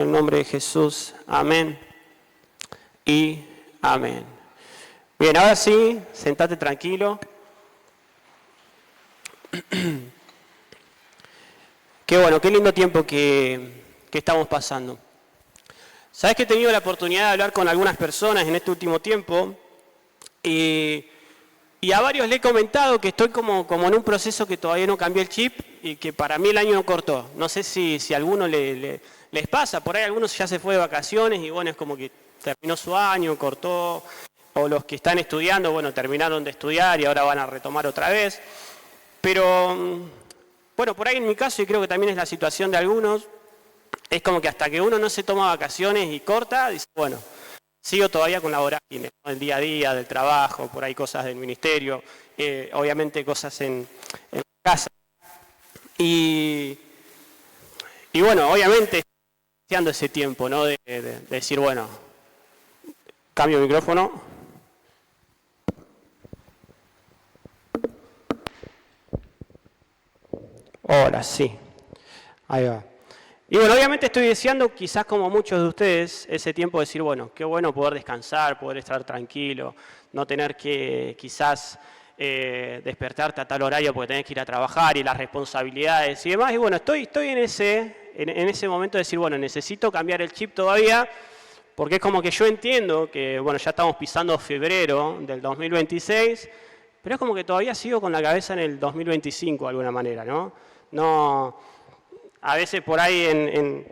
En el nombre de Jesús, amén y amén. Bien, ahora sí, sentate tranquilo. Qué bueno, qué lindo tiempo que estamos pasando. Sabes que he tenido la oportunidad de hablar con algunas personas en este último tiempo y a varios le he comentado que estoy como en un proceso que todavía no cambié el chip y que para mí el año no cortó. No sé si a alguno les pasa, por ahí algunos ya se fue de vacaciones y bueno, es como que terminó su año, cortó, o los que están estudiando, bueno, terminaron de estudiar y ahora van a retomar otra vez. Pero, bueno, por ahí en mi caso, y creo que también es la situación de algunos, es como que hasta que uno no se toma vacaciones y corta, dice, bueno, sigo todavía con la vorágine, ¿no? El día a día, del trabajo, por ahí cosas del ministerio, obviamente cosas en casa. Y bueno, obviamente, deseando ese tiempo, ¿no? De decir, bueno, cambio el micrófono. Ahora sí, ahí va. Y bueno, obviamente estoy deseando, quizás como muchos de ustedes, ese tiempo de decir, bueno, qué bueno poder descansar, poder estar tranquilo, no tener que quizás despertarte a tal horario porque tenés que ir a trabajar y las responsabilidades y demás. Y bueno, estoy en ese momento de decir, bueno, necesito cambiar el chip todavía, porque es como que yo entiendo que, bueno, ya estamos pisando febrero del 2026, pero es como que todavía sigo con la cabeza en el 2025 de alguna manera, ¿no? A veces por ahí en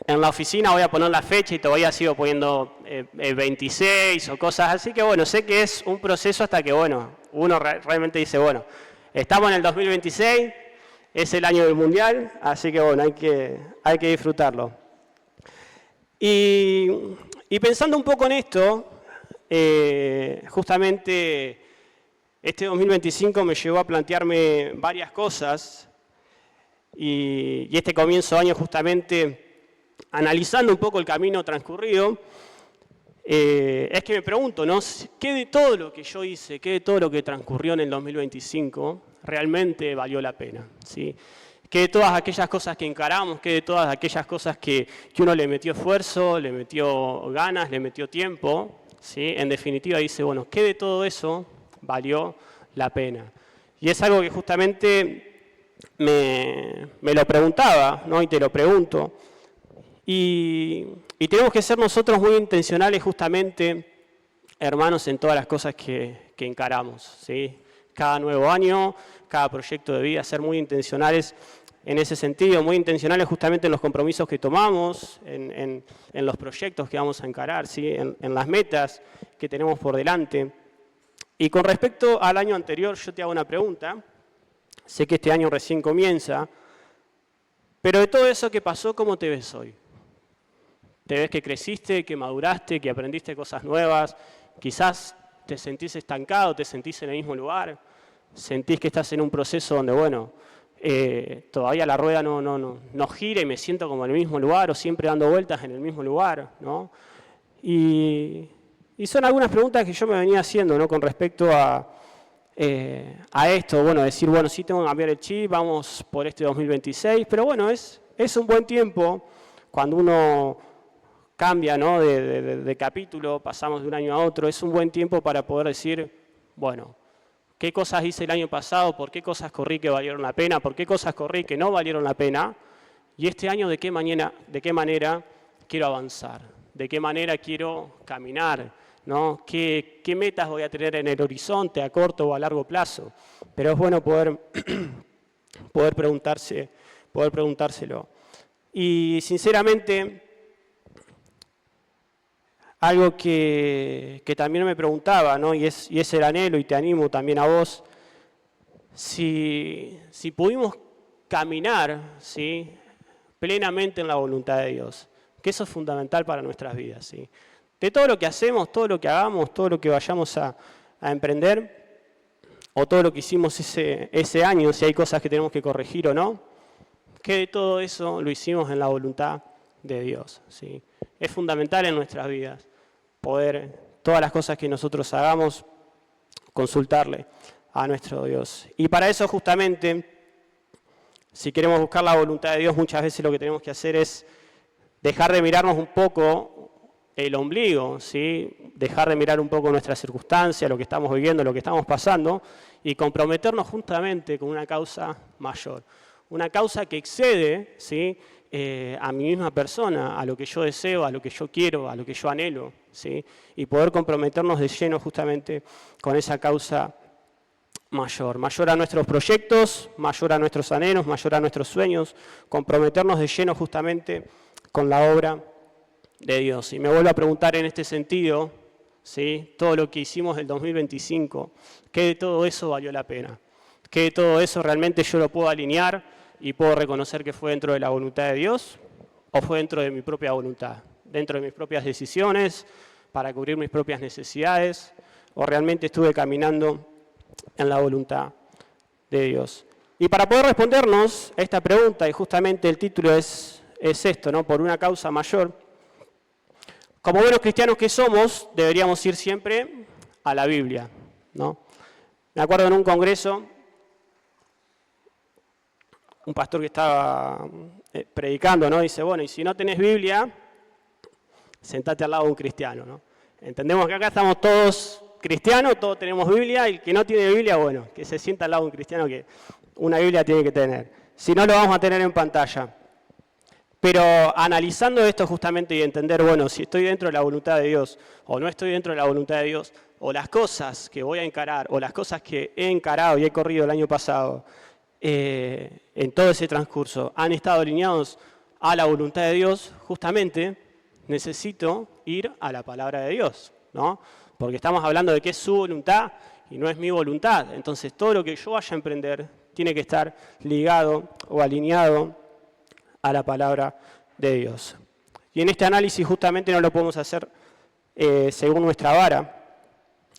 la oficina voy a poner la fecha y todavía sigo poniendo 26 o cosas así, que bueno, sé que es un proceso hasta que, bueno, uno realmente dice, bueno, estamos en el 2026, es el año del Mundial, así que bueno, hay que disfrutarlo. Y pensando un poco en esto, justamente este 2025 me llevó a plantearme varias cosas y este comienzo de año justamente analizando un poco el camino transcurrido, es que me pregunto, ¿no? ¿Qué de todo lo que yo hice, qué de todo lo que transcurrió en el 2025 realmente valió la pena? ¿Sí? ¿Qué de todas aquellas cosas que encaramos, qué de todas aquellas cosas que uno le metió esfuerzo, le metió ganas, le metió tiempo? ¿Sí? En definitiva dice, bueno, ¿qué de todo eso valió la pena? Y es algo que justamente me lo preguntaba, ¿no? Y te lo pregunto. Y tenemos que ser nosotros muy intencionales justamente, hermanos, en todas las cosas que encaramos, ¿sí? Cada nuevo año, cada proyecto de vida, ser muy intencionales en ese sentido, muy intencionales justamente en los compromisos que tomamos, en los proyectos que vamos a encarar, ¿sí? En las metas que tenemos por delante. Y con respecto al año anterior, yo te hago una pregunta. Sé que este año recién comienza, pero de todo eso que pasó, ¿cómo te ves hoy? ¿Te ves que creciste, que maduraste, que aprendiste cosas nuevas? Quizás te sentís estancado, te sentís en el mismo lugar, sentís que estás en un proceso donde, bueno, todavía la rueda no gira y me siento como en el mismo lugar o siempre dando vueltas en el mismo lugar, ¿no? Y son algunas preguntas que yo me venía haciendo, ¿no? Con respecto a esto, bueno, decir, bueno, sí tengo que cambiar el chip, vamos por este 2026, pero bueno, es un buen tiempo cuando uno cambia, ¿no? de capítulo, pasamos de un año a otro, es un buen tiempo para poder decir, bueno, ¿qué cosas hice el año pasado? ¿Por qué cosas corrí que valieron la pena? ¿Por qué cosas corrí que no valieron la pena? Y este año, ¿de qué manera quiero avanzar? ¿De qué manera quiero caminar? ¿No? ¿Qué metas voy a tener en el horizonte a corto o a largo plazo? Pero es bueno poder preguntárselo. Y sinceramente, algo que también me preguntaba, ¿no? y es el anhelo, y te animo también a vos, si pudimos caminar, ¿sí? Plenamente en la voluntad de Dios, que eso es fundamental para nuestras vidas, ¿sí? De todo lo que hacemos, todo lo que hagamos, todo lo que vayamos a emprender, o todo lo que hicimos ese año, si hay cosas que tenemos que corregir o no, que de todo eso lo hicimos en la voluntad de Dios, ¿sí? Es fundamental en nuestras vidas poder, todas las cosas que nosotros hagamos, consultarle a nuestro Dios. Y para eso justamente, si queremos buscar la voluntad de Dios, muchas veces lo que tenemos que hacer es dejar de mirarnos un poco el ombligo, ¿sí? Dejar de mirar un poco nuestras circunstancias, lo que estamos viviendo, lo que estamos pasando, y comprometernos justamente con una causa mayor. Una causa que excede, ¿sí? A mi misma persona, a lo que yo deseo, a lo que yo quiero, a lo que yo anhelo, ¿sí? Y poder comprometernos de lleno justamente con esa causa mayor. Mayor a nuestros proyectos, mayor a nuestros anhelos, mayor a nuestros sueños, comprometernos de lleno justamente con la obra de Dios. Y me vuelvo a preguntar en este sentido, ¿sí? Todo lo que hicimos el 2025, ¿qué de todo eso valió la pena? ¿Qué de todo eso realmente yo lo puedo alinear y puedo reconocer que fue dentro de la voluntad de Dios o fue dentro de mi propia voluntad, dentro de mis propias decisiones, para cubrir mis propias necesidades, o realmente estuve caminando en la voluntad de Dios? Y para poder respondernos a esta pregunta, y justamente el título es esto, ¿no? Por una causa mayor, como buenos cristianos que somos, deberíamos ir siempre a la Biblia, ¿no? Me acuerdo en un congreso, un pastor que estaba predicando, ¿no? Dice, bueno, y si no tenés Biblia, sentate al lado de un cristiano, ¿no? Entendemos que acá estamos todos cristianos, todos tenemos Biblia, y el que no tiene Biblia, bueno, que se sienta al lado de un cristiano que una Biblia tiene que tener. Si no, lo vamos a tener en pantalla. Pero analizando esto justamente y entender, bueno, si estoy dentro de la voluntad de Dios o no estoy dentro de la voluntad de Dios, o las cosas que voy a encarar, o las cosas que he encarado y he corrido el año pasado, en todo ese transcurso, han estado alineados a la voluntad de Dios, justamente necesito ir a la palabra de Dios, ¿no? Porque estamos hablando de que es su voluntad y no es mi voluntad. Entonces todo lo que yo vaya a emprender tiene que estar ligado o alineado a la palabra de Dios. Y en este análisis justamente no lo podemos hacer según nuestra vara,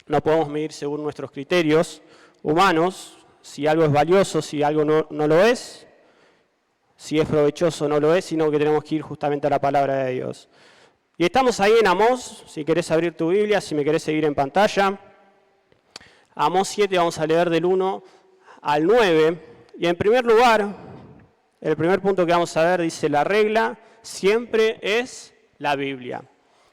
no podemos medir según nuestros criterios humanos, si algo es valioso, si algo no lo es, si es provechoso o no lo es, sino que tenemos que ir justamente a la palabra de Dios. Y estamos ahí en Amós, si querés abrir tu Biblia, si me querés seguir en pantalla. Amós 7 vamos a leer del 1 al 9. Y en primer lugar, el primer punto que vamos a ver dice, la regla siempre es la Biblia,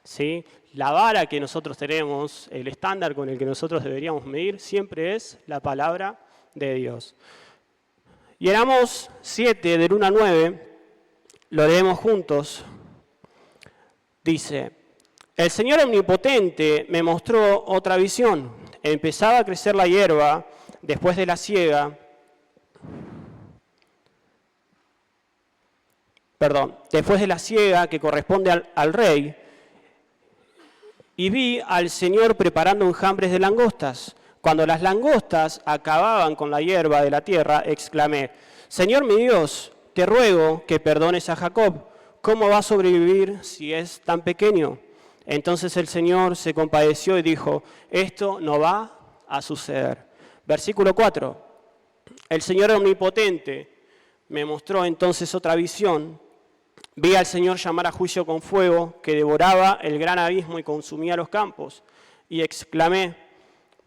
¿sí? La vara que nosotros tenemos, el estándar con el que nosotros deberíamos medir, siempre es la palabra de Dios. Y en Amós 7, del 1 al 9, lo leemos juntos. Dice, el Señor Omnipotente me mostró otra visión. Empezaba a crecer la hierba después de la siega. Después de la siega que corresponde al rey. Y vi al Señor preparando enjambres de langostas. Cuando las langostas acababan con la hierba de la tierra, exclamé, Señor mi Dios, te ruego que perdones a Jacob. ¿Cómo va a sobrevivir si es tan pequeño? Entonces el Señor se compadeció y dijo, esto no va a suceder. Versículo 4. El Señor Omnipotente me mostró entonces otra visión. Vi al Señor llamar a juicio con fuego que devoraba el gran abismo y consumía los campos. Y exclamé,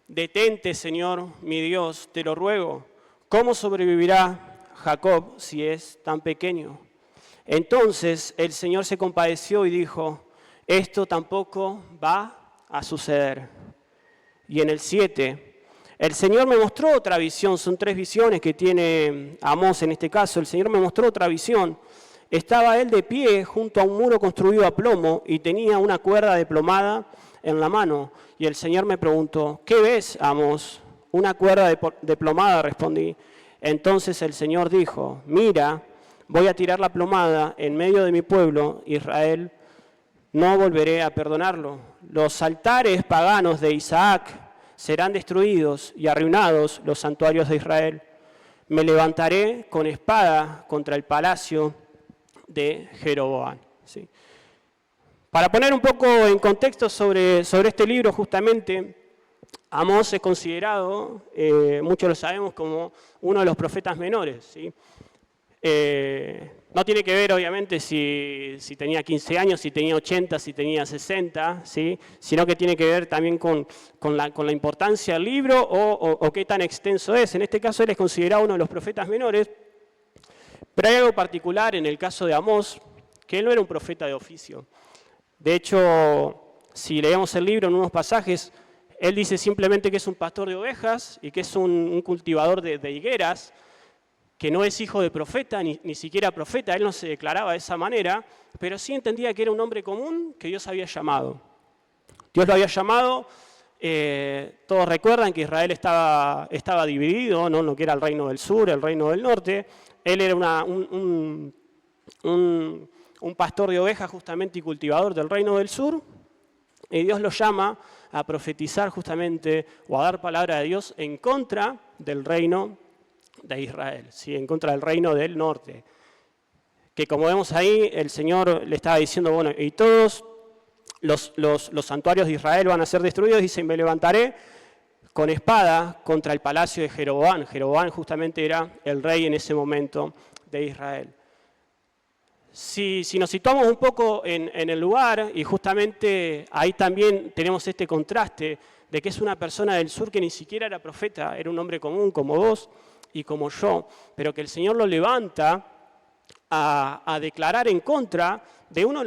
detente, Señor, mi Dios, te lo ruego. ¿Cómo sobrevivirá Jacob si es tan pequeño? Entonces el Señor se compadeció y dijo, esto tampoco va a suceder. Y en el 7, el Señor me mostró otra visión, son 3 visiones que tiene Amós en este caso. El Señor me mostró otra visión. Estaba él de pie junto a un muro construido a plomo y tenía una cuerda deplomada en la mano. Y el Señor me preguntó, ¿qué ves, Amós? Una cuerda deplomada, respondí. Entonces el Señor dijo, mira, voy a tirar la plomada en medio de mi pueblo, Israel, no volveré a perdonarlo. Los altares paganos de Isaac serán destruidos y arruinados los santuarios de Israel. Me levantaré con espada contra el palacio de Jeroboam. ¿Sí? Para poner un poco en contexto sobre este libro, justamente, Amós es considerado, muchos lo sabemos, como uno de los profetas menores, ¿sí? No tiene que ver, obviamente, si tenía 15 años, si tenía 80, si tenía 60, ¿sí? Sino que tiene que ver también con la importancia del libro o qué tan extenso es. En este caso, él es considerado uno de los profetas menores, pero hay algo particular en el caso de Amós, que él no era un profeta de oficio. De hecho, si leemos el libro en unos pasajes, él dice simplemente que es un pastor de ovejas y que es un cultivador de higueras, que no es hijo de profeta, ni siquiera profeta, él no se declaraba de esa manera, pero sí entendía que era un hombre común que Dios había llamado. Dios lo había llamado, todos recuerdan que Israel estaba dividido, ¿no? Lo que era el reino del sur, el reino del norte. Él era un pastor de ovejas justamente y cultivador del reino del sur, y Dios lo llama a profetizar justamente o a dar palabra de Dios en contra del reino de Israel, ¿sí? En contra del reino del norte. Que como vemos ahí, el Señor le estaba diciendo, bueno, y todos los santuarios de Israel van a ser destruidos, dice, me levantaré con espada contra el palacio de Jeroboam. Jeroboam justamente era el rey en ese momento de Israel. Si nos situamos un poco en el lugar, y justamente ahí también tenemos este contraste de que es una persona del sur que ni siquiera era profeta, era un hombre común como vos y como yo, pero que el Señor lo levanta a declarar en contra de uno de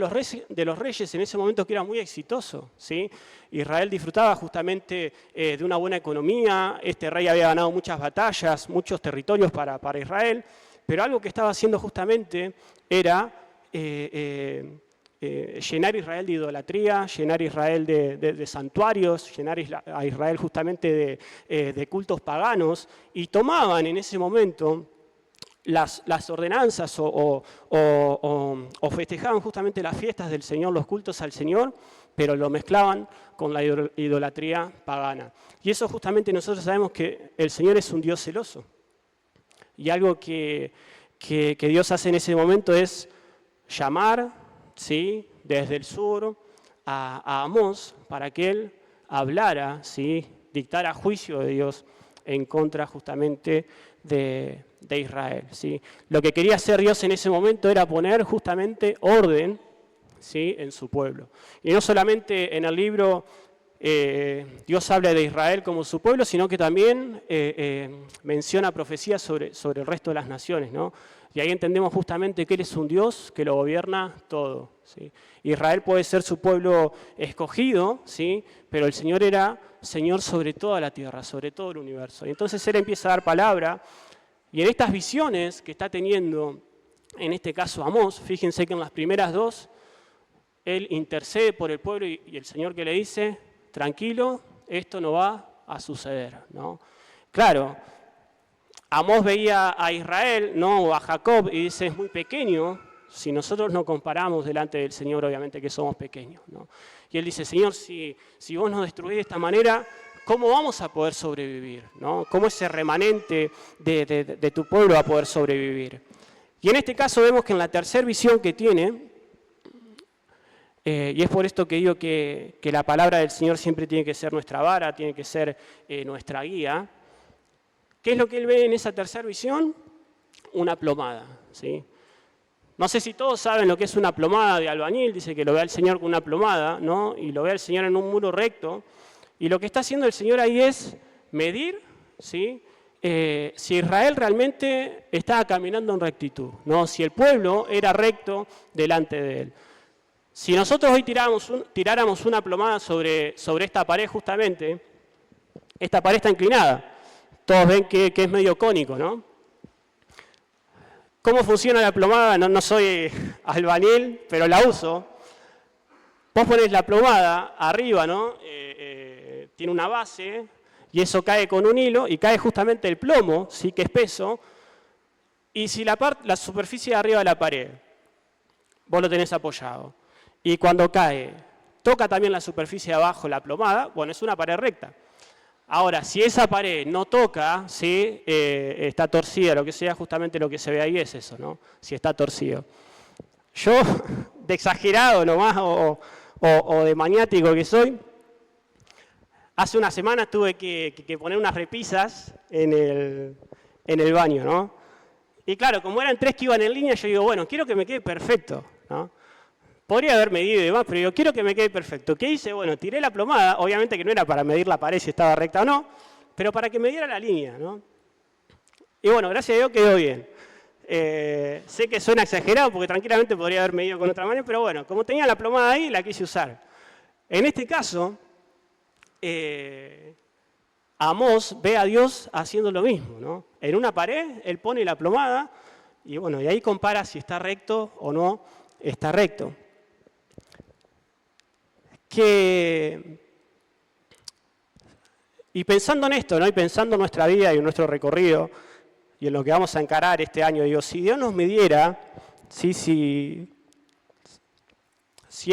los reyes en ese momento que era muy exitoso, ¿sí? Israel disfrutaba justamente de una buena economía, este rey había ganado muchas batallas, muchos territorios para Israel, pero algo que estaba haciendo justamente era llenar Israel de idolatría, llenar Israel de santuarios, llenar a Israel justamente de cultos paganos, y tomaban en ese momento las ordenanzas o festejaban justamente las fiestas del Señor, los cultos al Señor, pero lo mezclaban con la idolatría pagana. Y eso justamente nosotros sabemos que el Señor es un Dios celoso. Y algo que Dios hace en ese momento es llamar, ¿sí?, desde el sur a Amós para que él hablara, ¿sí?, dictara juicio de Dios en contra justamente de Israel, ¿sí? Lo que quería hacer Dios en ese momento era poner justamente orden, ¿sí?, en su pueblo. Y no solamente en el libro Dios habla de Israel como su pueblo, sino que también menciona profecías sobre el resto de las naciones, ¿no? Y ahí entendemos justamente que Él es un Dios que lo gobierna todo, ¿sí? Israel puede ser su pueblo escogido, ¿sí?, pero el Señor era Señor sobre toda la tierra, sobre todo el universo. Y entonces Él empieza a dar palabra, y en estas visiones que está teniendo, en este caso Amós, fíjense que en las primeras dos, Él intercede por el pueblo y el Señor que le dice, tranquilo, esto no va a suceder, ¿no? Claro, Amós veía a Israel, ¿no?, o a Jacob, y dice, es muy pequeño, si nosotros nos comparamos delante del Señor, obviamente que somos pequeños, ¿no? Y él dice, Señor, si vos nos destruís de esta manera, ¿cómo vamos a poder sobrevivir, ¿no? ¿Cómo ese remanente de tu pueblo va a poder sobrevivir? Y en este caso vemos que en la tercera visión que tiene, y es por esto que digo que la palabra del Señor siempre tiene que ser nuestra vara, tiene que ser nuestra guía. ¿Qué es lo que él ve en esa tercera visión? Una plomada, ¿sí? No sé si todos saben lo que es una plomada de albañil, dice que lo ve al Señor con una plomada, ¿no? Y lo ve al Señor en un muro recto. Y lo que está haciendo el Señor ahí es medir, ¿sí?, si Israel realmente estaba caminando en rectitud, ¿no? Si el pueblo era recto delante de él. Si nosotros hoy tiráramos una plomada sobre esta pared justamente, esta pared está inclinada. Todos ven que es medio cónico, ¿no? ¿Cómo funciona la plomada? No soy albañil, pero la uso. Vos ponés la plomada arriba, ¿no? Tiene una base y eso cae con un hilo y cae justamente el plomo, sí, que es peso. Y si la superficie de arriba de la pared, vos lo tenés apoyado, y cuando cae, toca también la superficie de abajo, la plomada, bueno, es una pared recta. Ahora, si esa pared no toca, ¿sí?, está torcida, lo que sea, justamente lo que se ve ahí es eso, ¿no? Si está torcido. Yo, de exagerado nomás, o de maniático que soy, hace una semana tuve que poner unas repisas en el baño, ¿no? Y claro, como eran 3 que iban en línea, yo digo, bueno, quiero que me quede perfecto, ¿no? Podría haber medido y demás, pero yo quiero que me quede perfecto. ¿Qué hice? Bueno, tiré la plomada, obviamente que no era para medir la pared si estaba recta o no, pero para que me diera la línea, ¿no? Y bueno, gracias a Dios quedó bien. Sé que suena exagerado porque tranquilamente podría haber medido con otra manera, pero bueno, como tenía la plomada ahí, la quise usar. En este caso, Amós ve a Dios haciendo lo mismo, ¿no? En una pared, él pone la plomada y bueno, y ahí compara si está recto o no está recto. Y pensando en esto, ¿no? Y pensando en nuestra vida y en nuestro recorrido y en lo que vamos a encarar este año, digo, si Dios nos midiera, ¿sí? si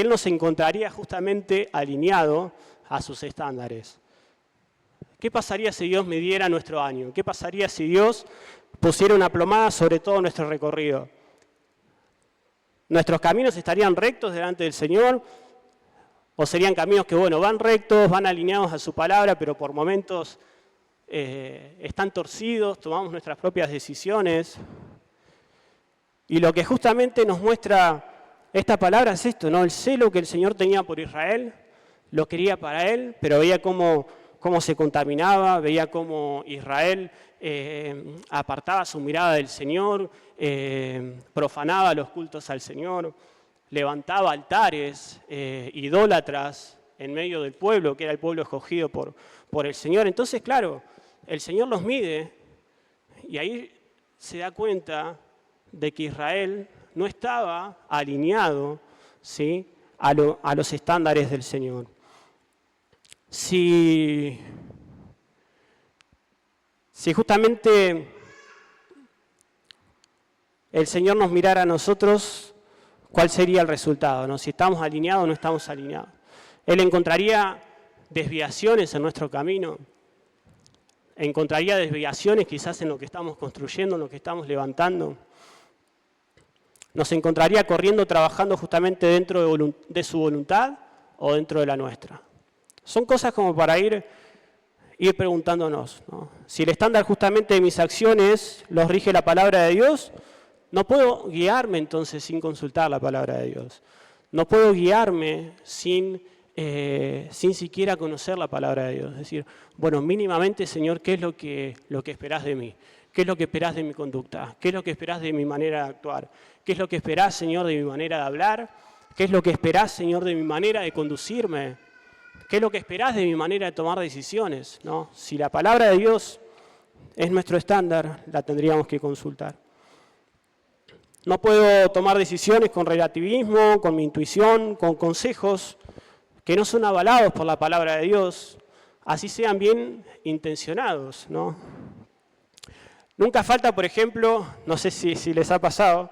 Él nos encontraría justamente alineado a sus estándares. ¿Qué pasaría si Dios midiera nuestro año? ¿Qué pasaría si Dios pusiera una plomada sobre todo nuestro recorrido? ¿Nuestros caminos estarían rectos delante del Señor? ¿O serían caminos que, bueno, van rectos, van alineados a su palabra, pero por momentos están torcidos, tomamos nuestras propias decisiones? Y lo que justamente nos muestra esta palabra es esto, ¿no? El celo que el Señor tenía por Israel, lo quería para Él, pero veía cómo se contaminaba, veía cómo Israel apartaba su mirada del Señor, profanaba los cultos al Señor, levantaba altares idólatras en medio del pueblo, que era el pueblo escogido por el Señor. Entonces, claro, el Señor los mide y ahí se da cuenta de que Israel no estaba alineado, ¿sí? a los estándares del Señor. Si justamente el Señor nos mirara a nosotros, ¿cuál sería el resultado? ¿No? Si estamos alineados o no estamos alineados. Él encontraría desviaciones en nuestro camino, encontraría desviaciones quizás en lo que estamos construyendo, en lo que estamos levantando. Nos encontraría corriendo, trabajando justamente dentro de su voluntad o dentro de la nuestra. Son cosas como para ir preguntándonos, ¿no? Si el estándar justamente de mis acciones los rige la palabra de Dios, no puedo guiarme entonces sin consultar la palabra de Dios. No puedo guiarme sin siquiera conocer la palabra de Dios. Es decir, bueno, mínimamente, Señor, ¿qué es lo que esperás de mí? ¿Qué es lo que esperás de mi conducta? ¿Qué es lo que esperás de mi manera de actuar? ¿Qué es lo que esperás, Señor, de mi manera de hablar? ¿Qué es lo que esperás, Señor, de mi manera de conducirme? ¿Qué es lo que esperás de mi manera de tomar decisiones? ¿No? Si la palabra de Dios es nuestro estándar, la tendríamos que consultar. No puedo tomar decisiones con relativismo, con mi intuición, con consejos que no son avalados por la palabra de Dios, así sean bien intencionados, ¿no? Nunca falta, por ejemplo, no sé si les ha pasado,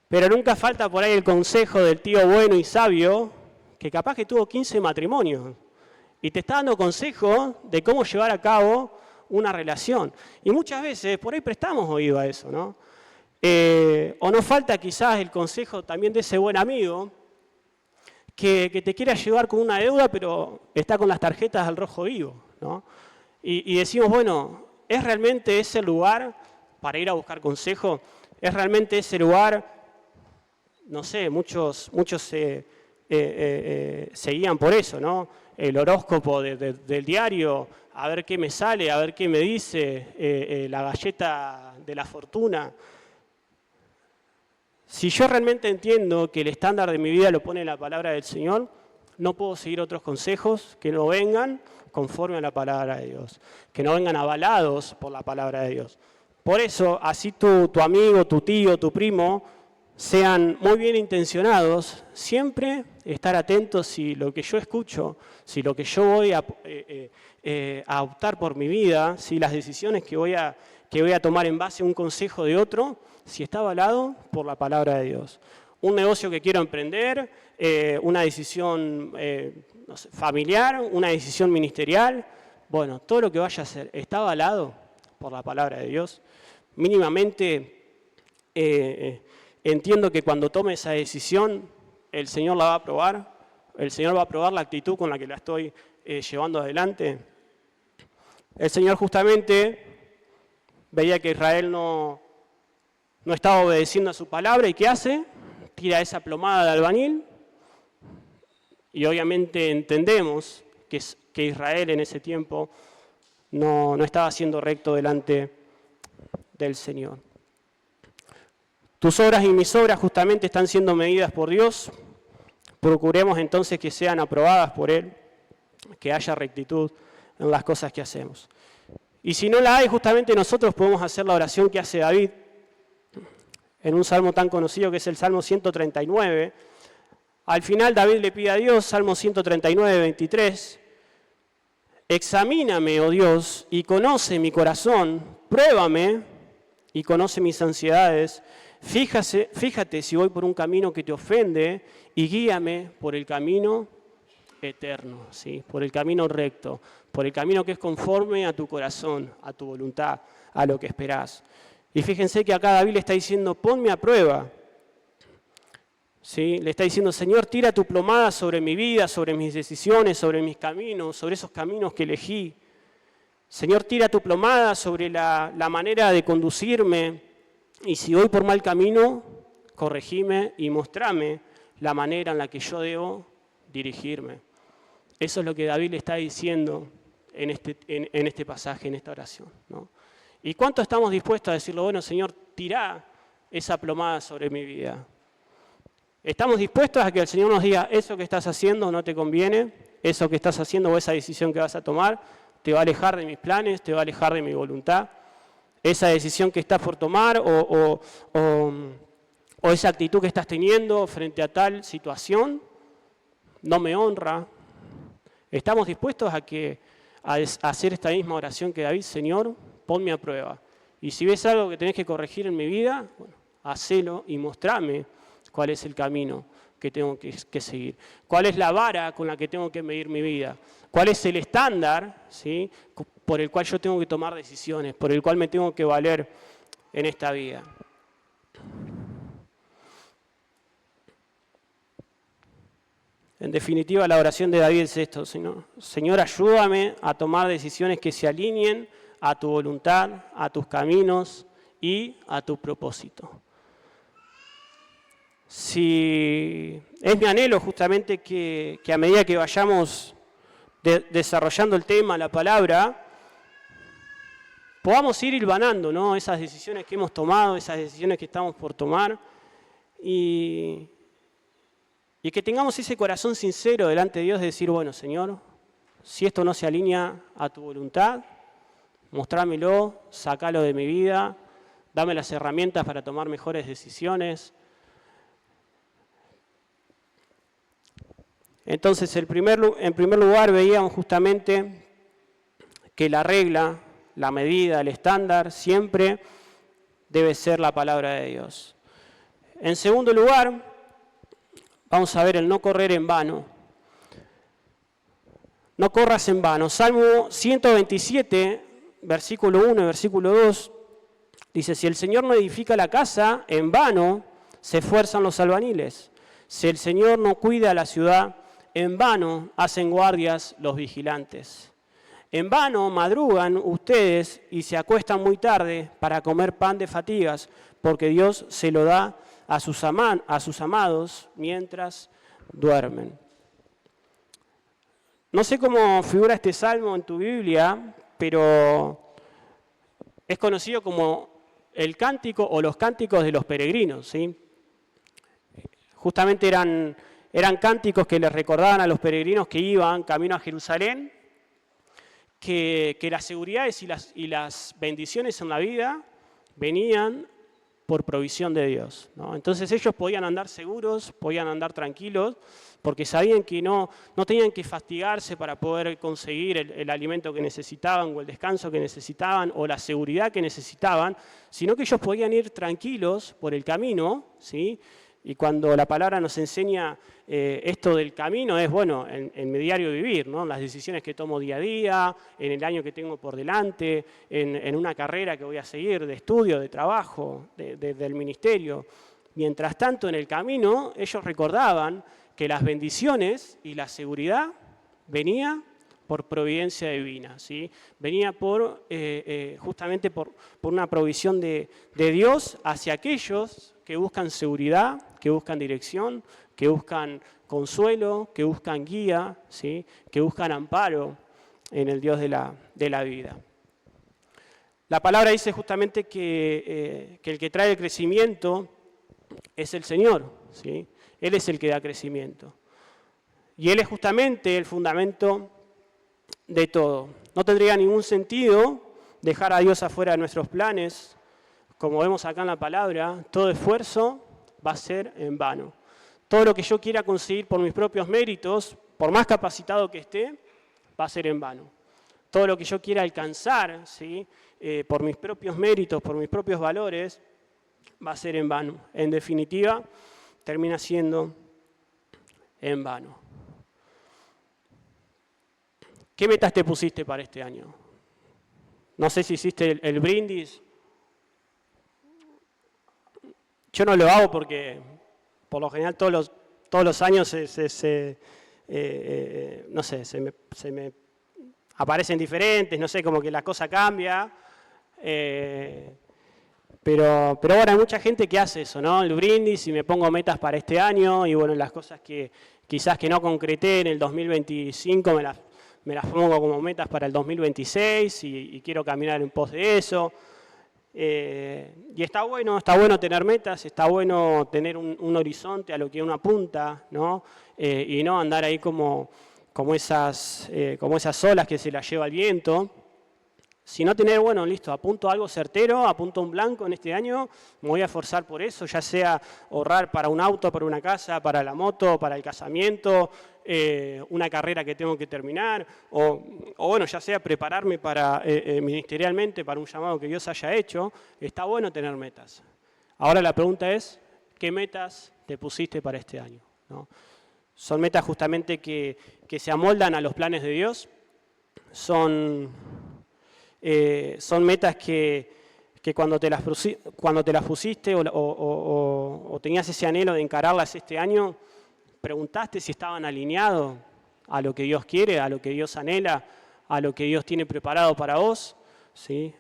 pero nunca falta por ahí el consejo del tío bueno y sabio, que capaz que tuvo 15 matrimonios y te está dando consejos de cómo llevar a cabo una relación. Y muchas veces por ahí prestamos oído a eso, ¿no? O nos falta quizás el consejo también de ese buen amigo que te quiere ayudar con una deuda, pero está con las tarjetas al rojo vivo, ¿no? Y decimos, bueno, ¿es realmente ese lugar para ir a buscar consejo? ¿Es realmente ese lugar? No sé, muchos se guían por eso, ¿no? El horóscopo del diario, a ver qué me sale, a ver qué me dice, la galleta de la fortuna. Si yo realmente entiendo que el estándar de mi vida lo pone la palabra del Señor, no puedo seguir otros consejos que no vengan conforme a la palabra de Dios, que no vengan avalados por la palabra de Dios. Por eso, así tu amigo, tu tío, tu primo, sean muy bien intencionados, siempre estar atentos si lo que yo escucho, si lo que yo voy a optar por mi vida, si las decisiones que voy a tomar en base a un consejo de otro, si está avalado por la palabra de Dios. Un negocio que quiero emprender, una decisión no sé, familiar, una decisión ministerial, bueno, todo lo que vaya a hacer, ¿está avalado por la palabra de Dios? Mínimamente entiendo que cuando tome esa decisión, el Señor la va a aprobar, el Señor va a aprobar la actitud con la que la estoy llevando adelante. El Señor justamente veía que Israel no estaba obedeciendo a su palabra, ¿y qué hace? Tira esa plomada de albañil, y obviamente entendemos que Israel en ese tiempo no estaba siendo recto delante del Señor. Tus obras y mis obras justamente están siendo medidas por Dios. Procuremos entonces que sean aprobadas por Él, que haya rectitud en las cosas que hacemos. Y si no la hay, justamente nosotros podemos hacer la oración que hace David en un salmo tan conocido que es el Salmo 139. Al final David le pide a Dios, Salmo 139, 23, examíname, oh Dios, y conoce mi corazón, pruébame y conoce mis ansiedades. Fíjate si voy por un camino que te ofende y guíame por el camino eterno, ¿sí? Por el camino recto, por el camino que es conforme a tu corazón, a tu voluntad, a lo que esperás. Y fíjense que acá David le está diciendo, ponme a prueba. ¿Sí? Le está diciendo, Señor, tira tu plomada sobre mi vida, sobre mis decisiones, sobre mis caminos, sobre esos caminos que elegí. Señor, tira tu plomada sobre la manera de conducirme. Y si voy por mal camino, corregime y mostrame la manera en la que yo debo dirigirme. Eso es lo que David le está diciendo en este pasaje, en esta oración, ¿no? ¿Y cuánto estamos dispuestos a decirle, bueno, Señor, tirá esa plomada sobre mi vida? ¿Estamos dispuestos a que el Señor nos diga, eso que estás haciendo no te conviene, eso que estás haciendo o esa decisión que vas a tomar te va a alejar de mis planes, te va a alejar de mi voluntad? Esa decisión que estás por tomar o esa actitud que estás teniendo frente a tal situación no me honra. ¿Estamos dispuestos a hacer esta misma oración que David? Señor, ponme a prueba. Y si ves algo que tenés que corregir en mi vida, bueno, hacelo y mostrame cuál es el camino que tengo que seguir. ¿Cuál es la vara con la que tengo que medir mi vida? ¿Cuál es el estándar, ¿sí?, por el cual yo tengo que tomar decisiones, por el cual me tengo que valer en esta vida? En definitiva, la oración de David es esto, Señor, ayúdame a tomar decisiones que se alineen a tu voluntad, a tus caminos y a tu propósito. Si es mi anhelo justamente que a medida que vayamos desarrollando el tema, la palabra, podamos ir hilvanando, ¿no?, esas decisiones que hemos tomado, esas decisiones que estamos por tomar, y que tengamos ese corazón sincero delante de Dios de decir, bueno, Señor, si esto no se alinea a tu voluntad, mostrámelo, sácalo de mi vida, dame las herramientas para tomar mejores decisiones. Entonces, en primer lugar, veíamos justamente que la regla, la medida, el estándar, siempre debe ser la palabra de Dios. En segundo lugar, vamos a ver el no correr en vano. No corras en vano. Salmo 127, versículo 1 y versículo 2, dice, si el Señor no edifica la casa, en vano se esfuerzan los albañiles. Si el Señor no cuida la ciudad, en vano hacen guardias los vigilantes. En vano madrugan ustedes y se acuestan muy tarde para comer pan de fatigas, porque Dios se lo da a sus amados mientras duermen. No sé cómo figura este salmo en tu Biblia, pero es conocido como el cántico o los cánticos de los peregrinos, ¿sí? Justamente eran cánticos que les recordaban a los peregrinos que iban camino a Jerusalén, que las seguridades y las bendiciones en la vida venían por provisión de Dios, ¿no? Entonces ellos podían andar seguros, podían andar tranquilos, porque sabían que no tenían que fastigarse para poder conseguir el alimento que necesitaban, o el descanso que necesitaban, o la seguridad que necesitaban, sino que ellos podían ir tranquilos por el camino, ¿sí? Y cuando la palabra nos enseña esto del camino es, bueno, en mi diario vivir, ¿no? Las decisiones que tomo día a día, en el año que tengo por delante, en una carrera que voy a seguir, de estudio, de trabajo, del ministerio. Mientras tanto, en el camino, ellos recordaban que las bendiciones y la seguridad venía por providencia divina, ¿sí? Venía justamente por una provisión de Dios hacia aquellos que buscan seguridad, que buscan dirección, que buscan consuelo, que buscan guía, ¿sí?, que buscan amparo en el Dios de la vida. La palabra dice justamente que el que trae el crecimiento es el Señor, ¿sí? Él es el que da crecimiento. Y Él es justamente el fundamento de todo. No tendría ningún sentido dejar a Dios afuera de nuestros planes. Como vemos acá en la palabra, todo esfuerzo va a ser en vano. Todo lo que yo quiera conseguir por mis propios méritos, por más capacitado que esté, va a ser en vano. Todo lo que yo quiera alcanzar, ¿sí? Por mis propios méritos, por mis propios valores, va a ser en vano. En definitiva, termina siendo en vano. ¿Qué metas te pusiste para este año? No sé si hiciste el brindis. Yo no lo hago porque, por lo general, todos los años no sé, se me aparecen diferentes, no sé, como que la cosa cambia. Pero bueno, hay mucha gente que hace eso, ¿no? El brindis y me pongo metas para este año y bueno, las cosas que quizás que no concreté en el 2025 me las pongo como metas para el 2026 y quiero caminar en pos de eso. Y está bueno tener metas, está bueno tener un horizonte a lo que uno apunta, ¿no? Y no andar ahí como esas olas que se las lleva el viento. Sino tener, bueno, listo, apunto a algo certero, apunto a un blanco en este año, me voy a esforzar por eso, ya sea ahorrar para un auto, para una casa, para la moto, para el casamiento, una carrera que tengo que terminar, o bueno, ya sea prepararme para ministerialmente para un llamado que Dios haya hecho. Está bueno tener metas. Ahora la pregunta es, ¿qué metas te pusiste para este año? ¿No? Son metas justamente que se amoldan a los planes de Dios, son metas que cuando te las pusiste o tenías ese anhelo de encararlas este año, preguntaste si estaban alineados a lo que Dios quiere, a lo que Dios anhela, a lo que Dios tiene preparado para vos, ¿sí?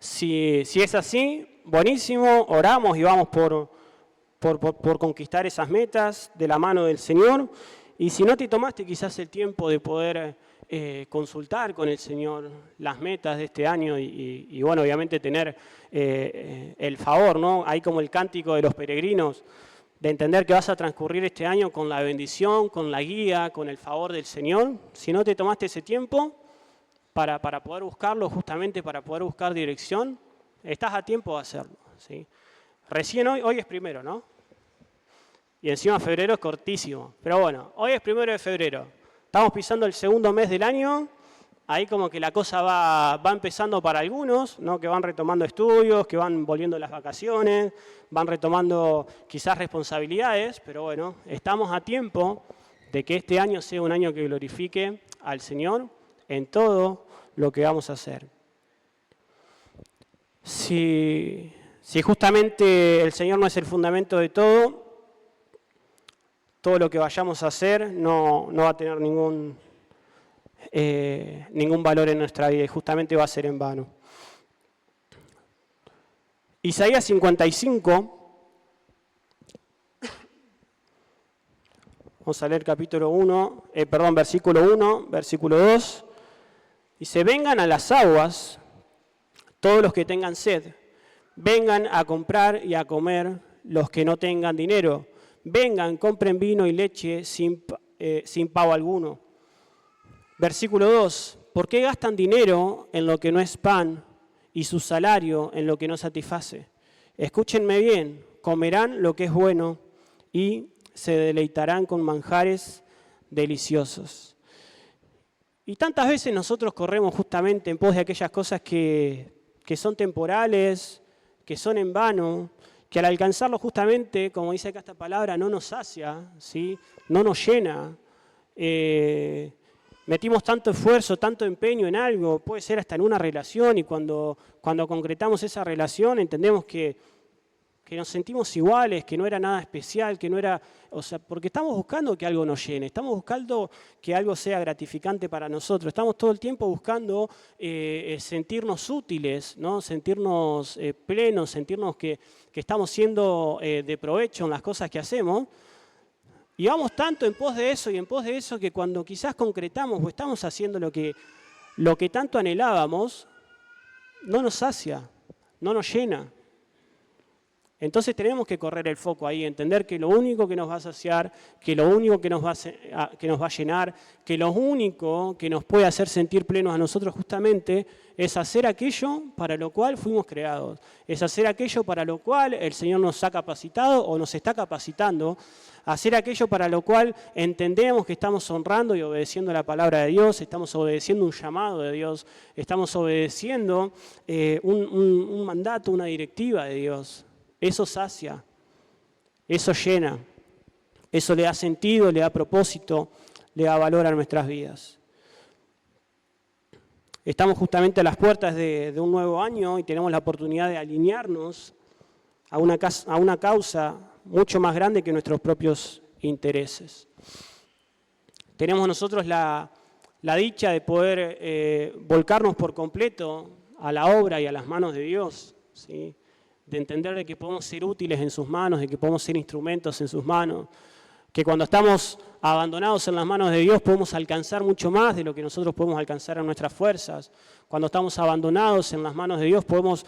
Si es así, buenísimo, oramos y vamos por conquistar esas metas de la mano del Señor. Y si no te tomaste quizás el tiempo de poder consultar con el Señor las metas de este año y bueno, obviamente tener el favor, ¿no? Hay como el cántico de los peregrinos, de entender que vas a transcurrir este año con la bendición, con la guía, con el favor del Señor. Si no te tomaste ese tiempo para poder buscarlo, justamente para poder buscar dirección, estás a tiempo de hacerlo, ¿sí? Recién hoy es primero, ¿no? Y encima febrero es cortísimo, pero bueno, hoy es 1 de febrero. Estamos pisando el segundo mes del año, ahí como que la cosa va empezando para algunos, ¿no? Que van retomando estudios, que van volviendo las vacaciones, van retomando quizás responsabilidades, pero bueno, estamos a tiempo de que este año sea un año que glorifique al Señor en todo lo que vamos a hacer. Si justamente el Señor no es el fundamento de todo lo que vayamos a hacer no va a tener ningún valor en nuestra vida y justamente va a ser en vano. Isaías 55, vamos a leer versículo 1, versículo 2, dice: vengan a las aguas todos los que tengan sed, vengan a comprar y a comer los que no tengan dinero. Vengan, compren vino y leche sin pago alguno. Versículo 2. ¿Por qué gastan dinero en lo que no es pan y su salario en lo que no satisface? Escúchenme bien, comerán lo que es bueno y se deleitarán con manjares deliciosos. Y tantas veces nosotros corremos justamente en pos de aquellas cosas que son temporales, que son en vano, que al alcanzarlo justamente, como dice acá esta palabra, no nos sacia, ¿sí? No nos llena. Metimos tanto esfuerzo, tanto empeño en algo, puede ser hasta en una relación, y cuando concretamos esa relación entendemos que nos sentimos iguales, que no era nada especial, que no era, o sea, porque estamos buscando que algo nos llene, estamos buscando que algo sea gratificante para nosotros, estamos todo el tiempo buscando sentirnos útiles, ¿no? Sentirnos plenos, sentirnos que estamos siendo de provecho en las cosas que hacemos, y vamos tanto en pos de eso y en pos de eso que cuando quizás concretamos o estamos haciendo lo que tanto anhelábamos, no nos sacia, no nos llena. Entonces tenemos que correr el foco ahí, entender que lo único que nos va a saciar, que lo único que nos va a llenar, que lo único que nos puede hacer sentir plenos a nosotros justamente es hacer aquello para lo cual fuimos creados, es hacer aquello para lo cual el Señor nos ha capacitado o nos está capacitando, hacer aquello para lo cual entendemos que estamos honrando y obedeciendo la palabra de Dios, estamos obedeciendo un llamado de Dios, estamos obedeciendo un mandato, una directiva de Dios. Eso sacia, eso llena, eso le da sentido, le da propósito, le da valor a nuestras vidas. Estamos justamente a las puertas de un nuevo año y tenemos la oportunidad de alinearnos a una causa mucho más grande que nuestros propios intereses. Tenemos nosotros la dicha de poder volcarnos por completo a la obra y a las manos de Dios, ¿sí? De entender de que podemos ser útiles en sus manos, de que podemos ser instrumentos en sus manos, que cuando estamos abandonados en las manos de Dios podemos alcanzar mucho más de lo que nosotros podemos alcanzar en nuestras fuerzas. Cuando estamos abandonados en las manos de Dios podemos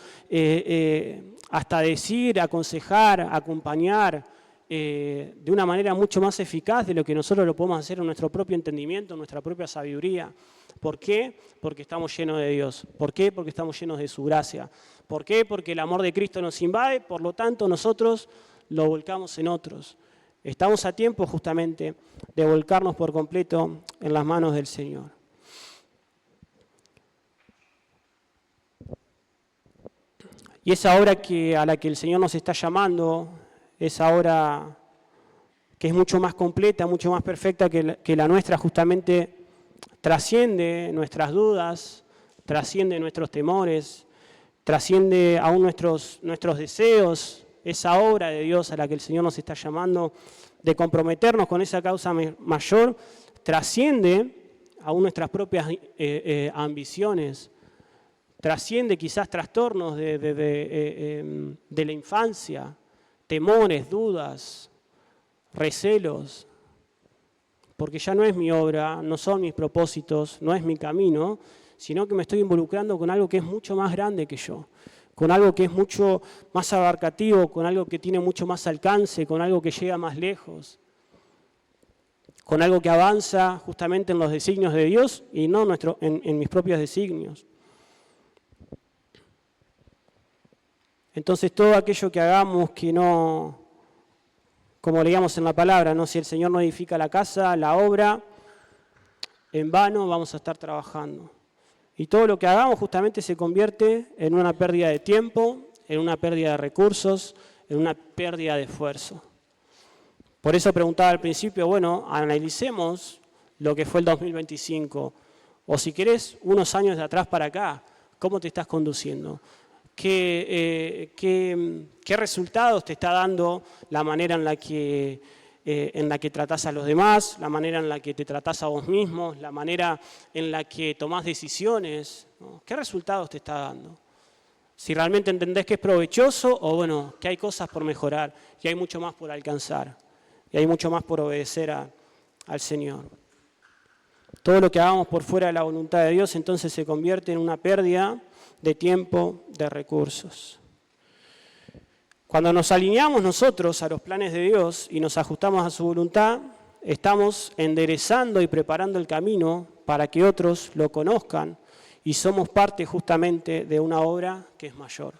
hasta decir, aconsejar, acompañar de una manera mucho más eficaz de lo que nosotros lo podemos hacer en nuestro propio entendimiento, en nuestra propia sabiduría. ¿Por qué? Porque estamos llenos de Dios. ¿Por qué? Porque estamos llenos de su gracia. ¿Por qué? Porque el amor de Cristo nos invade, por lo tanto nosotros lo volcamos en otros. Estamos a tiempo justamente de volcarnos por completo en las manos del Señor. Y esa obra a la que el Señor nos está llamando, esa obra que es mucho más completa, mucho más perfecta que la nuestra, justamente trasciende nuestras dudas, trasciende nuestros temores, trasciende aún nuestros deseos. Esa obra de Dios a la que el Señor nos está llamando, de comprometernos con esa causa mayor, trasciende aún nuestras propias ambiciones, trasciende quizás trastornos de la infancia, temores, dudas, recelos, porque ya no es mi obra, no son mis propósitos, no es mi camino, sino que me estoy involucrando con algo que es mucho más grande que yo, con algo que es mucho más abarcativo, con algo que tiene mucho más alcance, con algo que llega más lejos, con algo que avanza justamente en los designios de Dios y no en mis propios designios. Entonces todo aquello que hagamos que no, como leíamos en la palabra, ¿no? Si el Señor no edifica la casa, la obra, en vano vamos a estar trabajando. Y todo lo que hagamos justamente se convierte en una pérdida de tiempo, en una pérdida de recursos, en una pérdida de esfuerzo. Por eso preguntaba al principio, bueno, analicemos lo que fue el 2025. O si querés, unos años de atrás para acá, ¿cómo te estás conduciendo? ¿Qué resultados te está dando la manera en la que tratás a los demás, la manera en la que te tratás a vos mismos, la manera en la que tomás decisiones, ¿no? ¿Qué resultados te está dando? Si realmente entendés que es provechoso o bueno, que hay cosas por mejorar y hay mucho más por alcanzar y hay mucho más por obedecer al Señor. Todo lo que hagamos por fuera de la voluntad de Dios entonces se convierte en una pérdida de tiempo, de recursos. Cuando nos alineamos nosotros a los planes de Dios y nos ajustamos a su voluntad, estamos enderezando y preparando el camino para que otros lo conozcan y somos parte justamente de una obra que es mayor.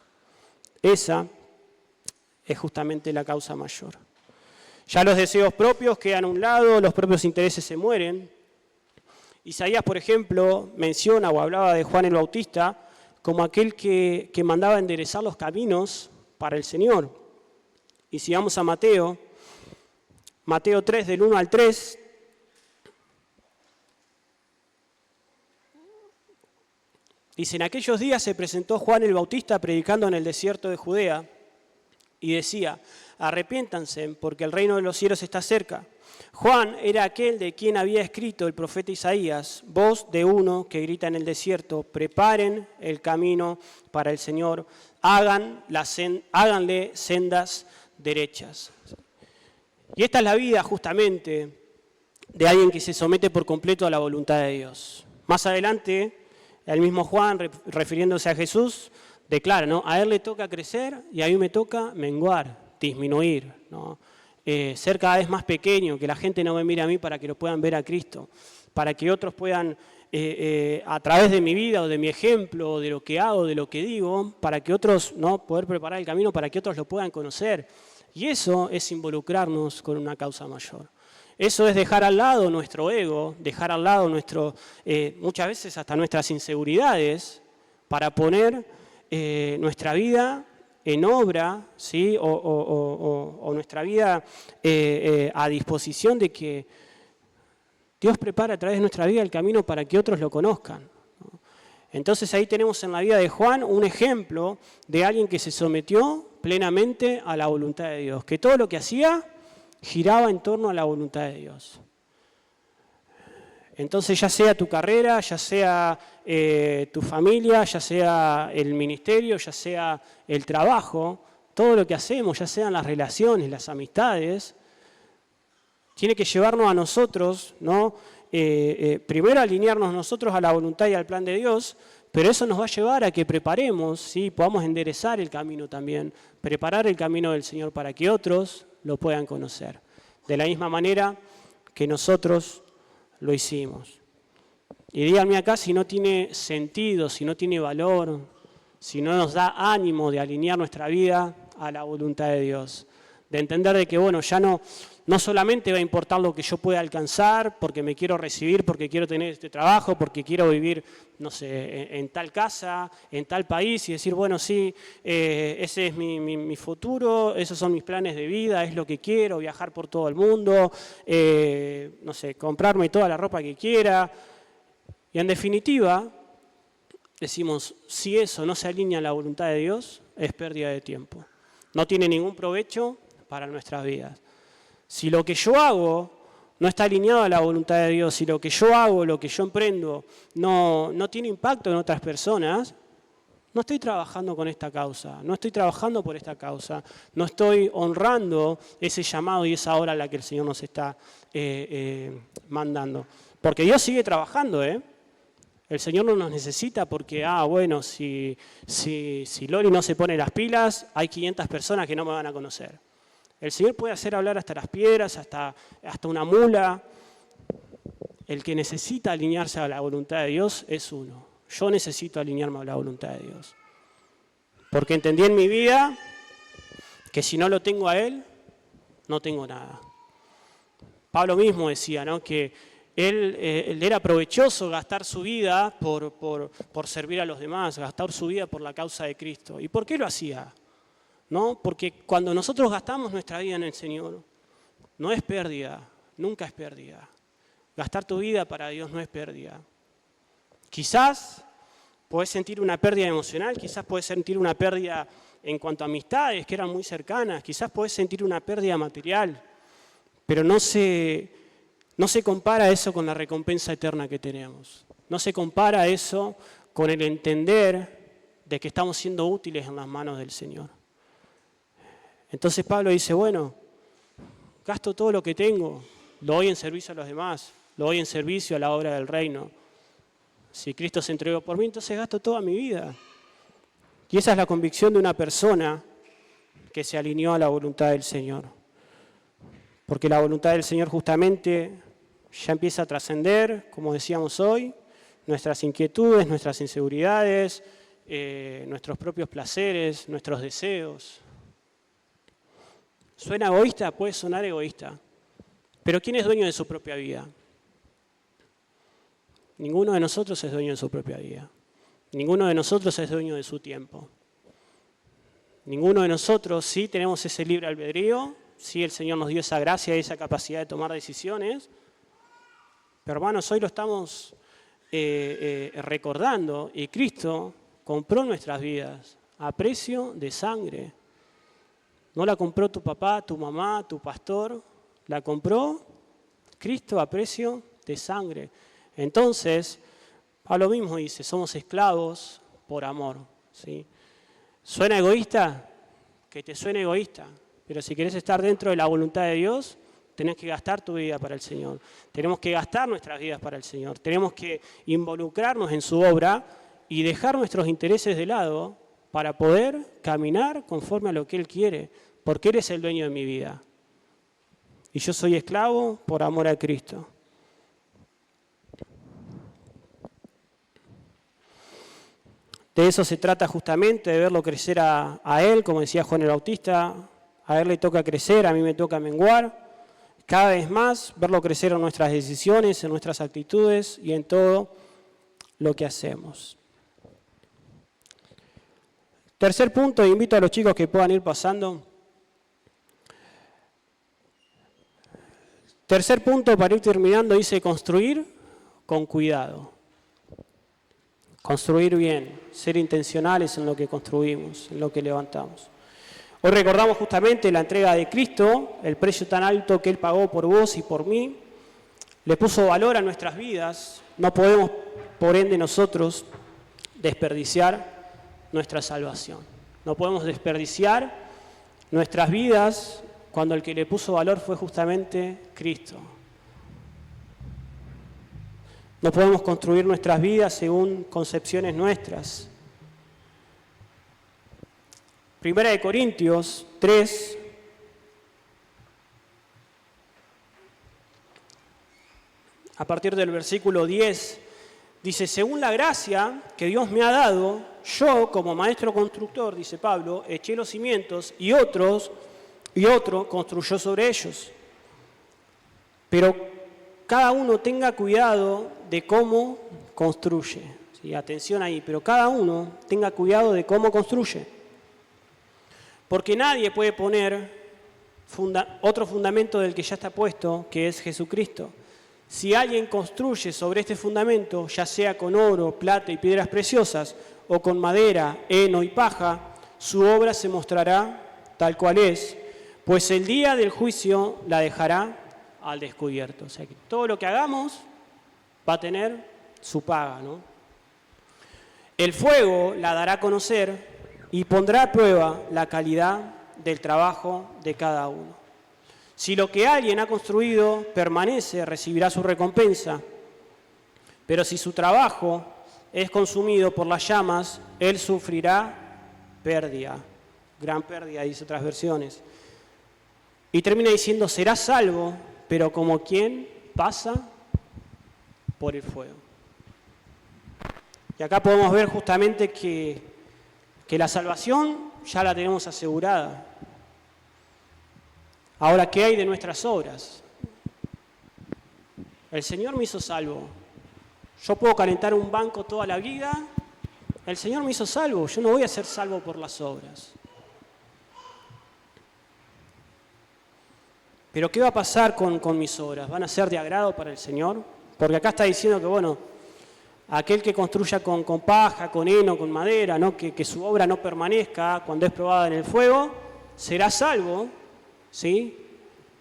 Esa es justamente la causa mayor. Ya los deseos propios quedan a un lado, los propios intereses se mueren. Isaías, por ejemplo, menciona o hablaba de Juan el Bautista como aquel que mandaba enderezar los caminos para el Señor. Y si vamos a Mateo 3, del 1 al 3, dice, en aquellos días se presentó Juan el Bautista predicando en el desierto de Judea y decía, arrepiéntanse porque el reino de los cielos está cerca. Juan era aquel de quien había escrito el profeta Isaías, voz de uno que grita en el desierto, preparen el camino para el Señor, háganle sendas derechas. Y esta es la vida justamente de alguien que se somete por completo a la voluntad de Dios. Más adelante, el mismo Juan, refiriéndose a Jesús, declara, ¿no? A él le toca crecer y a mí me toca menguar, disminuir, ¿no? Ser cada vez más pequeño, que la gente no me mire a mí para que lo puedan ver a Cristo, para que otros puedan, a través de mi vida o de mi ejemplo, o de lo que hago, de lo que digo, para que otros, ¿no? Poder preparar el camino para que otros lo puedan conocer. Y eso es involucrarnos con una causa mayor. Eso es dejar al lado nuestro ego, dejar al lado muchas veces hasta nuestras inseguridades, para poner nuestra vida en obra, ¿sí? o nuestra vida a disposición de que Dios prepara a través de nuestra vida el camino para que otros lo conozcan, ¿no? Entonces ahí tenemos en la vida de Juan un ejemplo de alguien que se sometió plenamente a la voluntad de Dios, que todo lo que hacía giraba en torno a la voluntad de Dios. Entonces ya sea tu carrera, ya sea tu familia, ya sea el ministerio, ya sea el trabajo, todo lo que hacemos, ya sean las relaciones, las amistades, tiene que llevarnos a nosotros, ¿no? Primero alinearnos nosotros a la voluntad y al plan de Dios, pero eso nos va a llevar a que preparemos, ¿sí? Podamos enderezar el camino también, preparar el camino del Señor para que otros lo puedan conocer. De la misma manera que nosotros lo hicimos. Y díganme acá si no tiene sentido, si no tiene valor, si no nos da ánimo de alinear nuestra vida a la voluntad de Dios. De entender de que, bueno, ya no solamente va a importar lo que yo pueda alcanzar, porque me quiero recibir, porque quiero tener este trabajo, porque quiero vivir, no sé, en tal casa, en tal país, y decir, bueno, sí, ese es mi futuro, esos son mis planes de vida, es lo que quiero, viajar por todo el mundo, no sé, comprarme toda la ropa que quiera. Y en definitiva, decimos, si eso no se alinea a la voluntad de Dios, es pérdida de tiempo. No tiene ningún provecho para nuestras vidas. Si lo que yo hago no está alineado a la voluntad de Dios, si lo que yo hago, lo que yo emprendo, no tiene impacto en otras personas, no estoy trabajando con esta causa, no estoy trabajando por esta causa, no estoy honrando ese llamado y esa hora a la que el Señor nos está mandando. Porque Dios sigue trabajando, ¿eh? El Señor no nos necesita porque, bueno, si Lori no se pone las pilas, hay 500 personas que no me van a conocer. El Señor puede hacer hablar hasta las piedras, hasta una mula. El que necesita alinearse a la voluntad de Dios es uno. Yo necesito alinearme a la voluntad de Dios. Porque entendí en mi vida que si no lo tengo a Él, no tengo nada. Pablo mismo decía, ¿no?, que él era provechoso gastar su vida por servir a los demás, gastar su vida por la causa de Cristo. ¿Y por qué lo hacía? ¿No? Porque cuando nosotros gastamos nuestra vida en el Señor, no es pérdida, nunca es pérdida. Gastar tu vida para Dios no es pérdida. Quizás podés sentir una pérdida emocional, quizás podés sentir una pérdida en cuanto a amistades que eran muy cercanas, quizás podés sentir una pérdida material, pero no se compara eso con la recompensa eterna que tenemos. No se compara eso con el entender de que estamos siendo útiles en las manos del Señor. Entonces Pablo dice, bueno, gasto todo lo que tengo, lo doy en servicio a los demás, lo doy en servicio a la obra del reino. Si Cristo se entregó por mí, entonces gasto toda mi vida. Y esa es la convicción de una persona que se alineó a la voluntad del Señor. Porque la voluntad del Señor justamente ya empieza a trascender, como decíamos hoy, nuestras inquietudes, nuestras inseguridades, nuestros propios placeres, nuestros deseos. ¿Suena egoísta? Puede sonar egoísta. Pero ¿quién es dueño de su propia vida? Ninguno de nosotros es dueño de su propia vida. Ninguno de nosotros es dueño de su tiempo. Ninguno de nosotros sí tenemos ese libre albedrío, sí el Señor nos dio esa gracia y esa capacidad de tomar decisiones. Pero hermanos, hoy lo estamos recordando y Cristo compró nuestras vidas a precio de sangre. No la compró tu papá, tu mamá, tu pastor, la compró Cristo a precio de sangre. Entonces, Pablo mismo dice, somos esclavos por amor, ¿sí? ¿Suena egoísta? Que te suene egoísta, pero si querés estar dentro de la voluntad de Dios, tenés que gastar tu vida para el Señor. Tenemos que gastar nuestras vidas para el Señor. Tenemos que involucrarnos en su obra y dejar nuestros intereses de lado para poder caminar conforme a lo que Él quiere, porque Él es el dueño de mi vida. Y yo soy esclavo por amor a Cristo. De eso se trata justamente, de verlo crecer a Él, como decía Juan el Bautista. A Él le toca crecer, a mí me toca menguar. Cada vez más, verlo crecer en nuestras decisiones, en nuestras actitudes y en todo lo que hacemos. Tercer punto, invito a los chicos que puedan ir pasando. Tercer punto, para ir terminando, dice construir con cuidado. Construir bien, ser intencionales en lo que construimos, en lo que levantamos. Hoy recordamos justamente la entrega de Cristo, el precio tan alto que Él pagó por vos y por mí. Le puso valor a nuestras vidas. No podemos, por ende, nosotros desperdiciar nuestra salvación. No podemos desperdiciar nuestras vidas cuando el que le puso valor fue justamente Cristo. No podemos construir nuestras vidas según concepciones nuestras. Primera de Corintios 3, a partir del versículo 10, dice, según la gracia que Dios me ha dado, yo como maestro constructor, dice Pablo, eché los cimientos y otro construyó sobre ellos. Pero cada uno tenga cuidado de cómo construye. Sí, atención ahí, pero cada uno tenga cuidado de cómo construye. Porque nadie puede poner otro fundamento del que ya está puesto, que es Jesucristo. Si alguien construye sobre este fundamento, ya sea con oro, plata y piedras preciosas, o con madera, heno y paja, su obra se mostrará tal cual es, pues el día del juicio la dejará al descubierto. O sea que todo lo que hagamos va a tener su paga, ¿no? El fuego la dará a conocer y pondrá a prueba la calidad del trabajo de cada uno. Si lo que alguien ha construido permanece, recibirá su recompensa, pero si su trabajo es consumido por las llamas, él sufrirá pérdida, gran pérdida, dice otras versiones. Y termina diciendo, será salvo, pero como quien pasa por el fuego. Y acá podemos ver justamente que la salvación ya la tenemos asegurada. Ahora, ¿qué hay de nuestras obras? El Señor me hizo salvo. Yo puedo calentar un banco toda la vida. El Señor me hizo salvo. Yo no voy a ser salvo por las obras. Pero ¿qué va a pasar con mis obras? ¿Van a ser de agrado para el Señor? Porque acá está diciendo que, bueno, aquel que construya con paja, con heno, con madera, ¿no? que su obra no permanezca cuando es probada en el fuego, será salvo, ¿sí?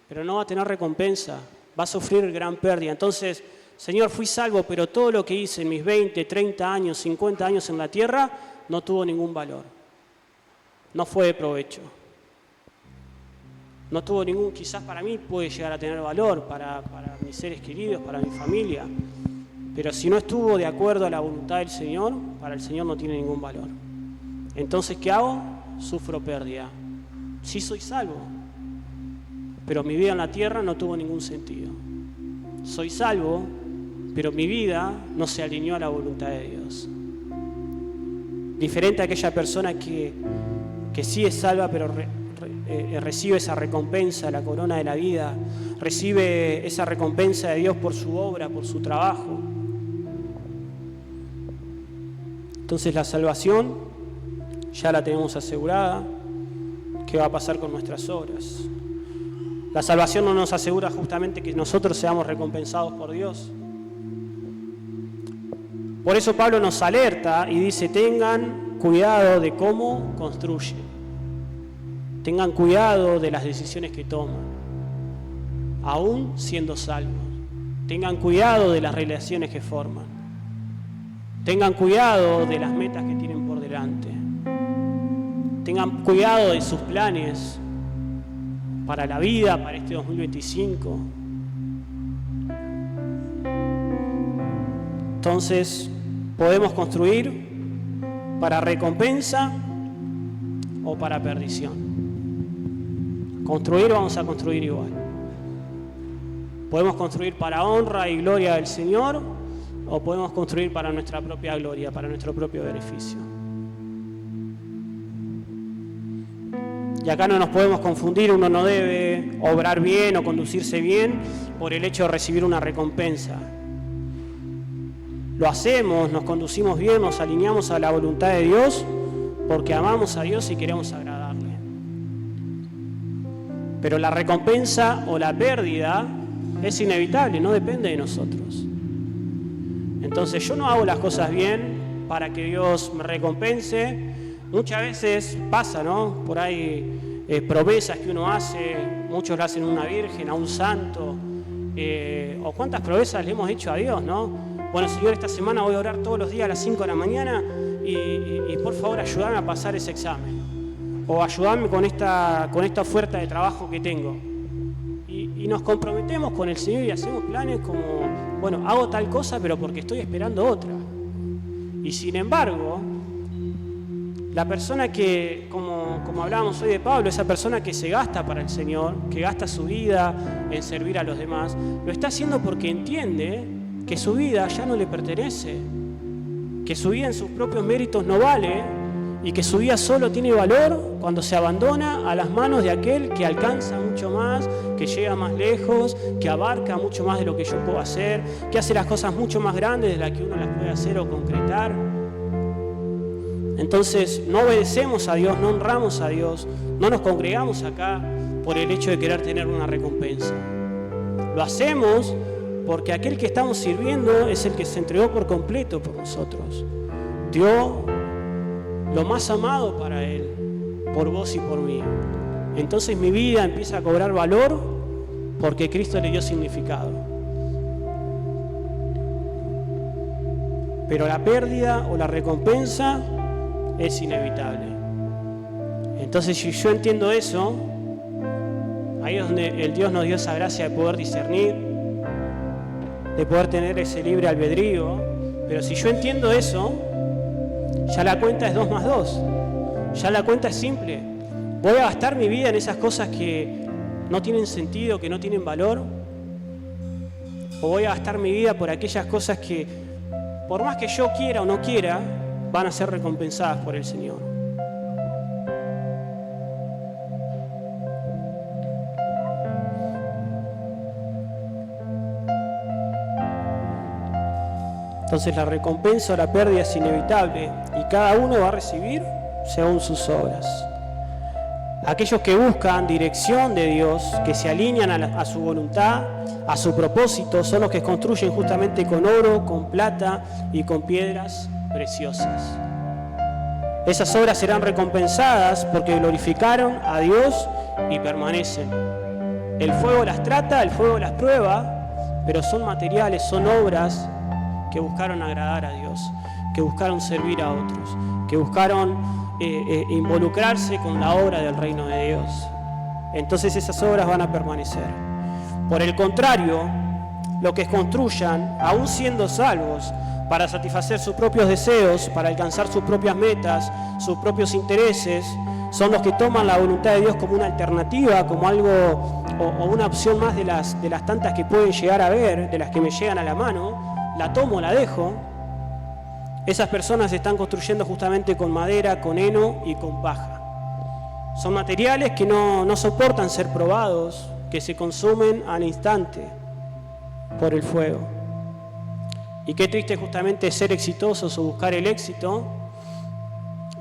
Pero no va a tener recompensa, va a sufrir gran pérdida. Entonces, Señor, fui salvo, pero todo lo que hice en mis 20, 30 años, 50 años en la tierra, no tuvo ningún valor. No fue de provecho. No tuvo ningún, quizás para mí puede llegar a tener valor, para mis seres queridos, para mi familia. Pero si no estuvo de acuerdo a la voluntad del Señor, para el Señor no tiene ningún valor. Entonces, ¿qué hago? Sufro pérdida. Sí soy salvo, pero mi vida en la tierra no tuvo ningún sentido. Soy salvo, pero mi vida no se alineó a la voluntad de Dios. Diferente a aquella persona que sí es salva, pero recibe esa recompensa, la corona de la vida, recibe esa recompensa de Dios por su obra, por su trabajo. Entonces la salvación ya la tenemos asegurada. ¿Qué va a pasar con nuestras obras? La salvación no nos asegura justamente que nosotros seamos recompensados por Dios. Por eso Pablo nos alerta y dice, tengan cuidado de cómo construyen. Tengan cuidado de las decisiones que toman, aún siendo salvos. Tengan cuidado de las relaciones que forman. Tengan cuidado de las metas que tienen por delante. Tengan cuidado de sus planes para la vida, para este 2025. Entonces, podemos construir para recompensa o para perdición. Construir, vamos a construir igual. Podemos construir para honra y gloria del Señor, o podemos construir para nuestra propia gloria, para nuestro propio beneficio. Y acá no nos podemos confundir, uno no debe obrar bien o conducirse bien por el hecho de recibir una recompensa. Lo hacemos, nos conducimos bien, nos alineamos a la voluntad de Dios porque amamos a Dios y queremos agradarle. Pero la recompensa o la pérdida es inevitable, no depende de nosotros. Entonces yo no hago las cosas bien para que Dios me recompense. Muchas veces pasa, ¿no? Por ahí promesas que uno hace, muchos le hacen a una virgen, a un santo, o cuántas promesas le hemos hecho a Dios, ¿no? Bueno, Señor, esta semana voy a orar todos los días a las 5 de la mañana y por favor ayúdame a pasar ese examen. O ayúdame con esta oferta de trabajo que tengo. Y nos comprometemos con el Señor y hacemos planes como, bueno, hago tal cosa pero porque estoy esperando otra. Y sin embargo, la persona que, como hablábamos hoy de Pablo, esa persona que se gasta para el Señor, que gasta su vida en servir a los demás, lo está haciendo porque entiende que su vida ya no le pertenece, que su vida en sus propios méritos no vale y que su vida solo tiene valor cuando se abandona a las manos de aquel que alcanza mucho más, que llega más lejos, que abarca mucho más de lo que yo puedo hacer, que hace las cosas mucho más grandes de las que uno las puede hacer o concretar. Entonces no obedecemos a Dios, no honramos a Dios, no nos congregamos acá por el hecho de querer tener una recompensa. Lo hacemos porque aquel que estamos sirviendo es el que se entregó por completo por nosotros. Dio lo más amado para Él, por vos y por mí. Entonces mi vida empieza a cobrar valor porque Cristo le dio significado. Pero la pérdida o la recompensa es inevitable. Entonces si yo entiendo eso, ahí es donde el Dios nos dio esa gracia de poder discernir, de poder tener ese libre albedrío. Pero si yo entiendo eso, ya la cuenta es 2 más 2. Ya la cuenta es simple. ¿Voy a gastar mi vida en esas cosas que no tienen sentido, que no tienen valor? ¿O voy a gastar mi vida por aquellas cosas que, por más que yo quiera o no quiera, van a ser recompensadas por el Señor? Entonces la recompensa o la pérdida es inevitable y cada uno va a recibir según sus obras. Aquellos que buscan dirección de Dios, que se alinean a su voluntad, a su propósito, son los que construyen justamente con oro, con plata y con piedras preciosas. Esas obras serán recompensadas porque glorificaron a Dios y permanecen. El fuego las trata, el fuego las prueba, pero son materiales, son obras que buscaron agradar a Dios, que buscaron servir a otros, que buscaron involucrarse con la obra del reino de Dios. Entonces esas obras van a permanecer. Por el contrario, los que construyan, aún siendo salvos, para satisfacer sus propios deseos, para alcanzar sus propias metas, sus propios intereses, son los que toman la voluntad de Dios como una alternativa, como algo o una opción más de las tantas que pueden llegar a ver, de las que me llegan a la mano. La tomo, la dejo. Esas personas están construyendo justamente con madera, con heno y con paja. Son materiales que no soportan ser probados, que se consumen al instante por el fuego. Y qué triste justamente ser exitosos o buscar el éxito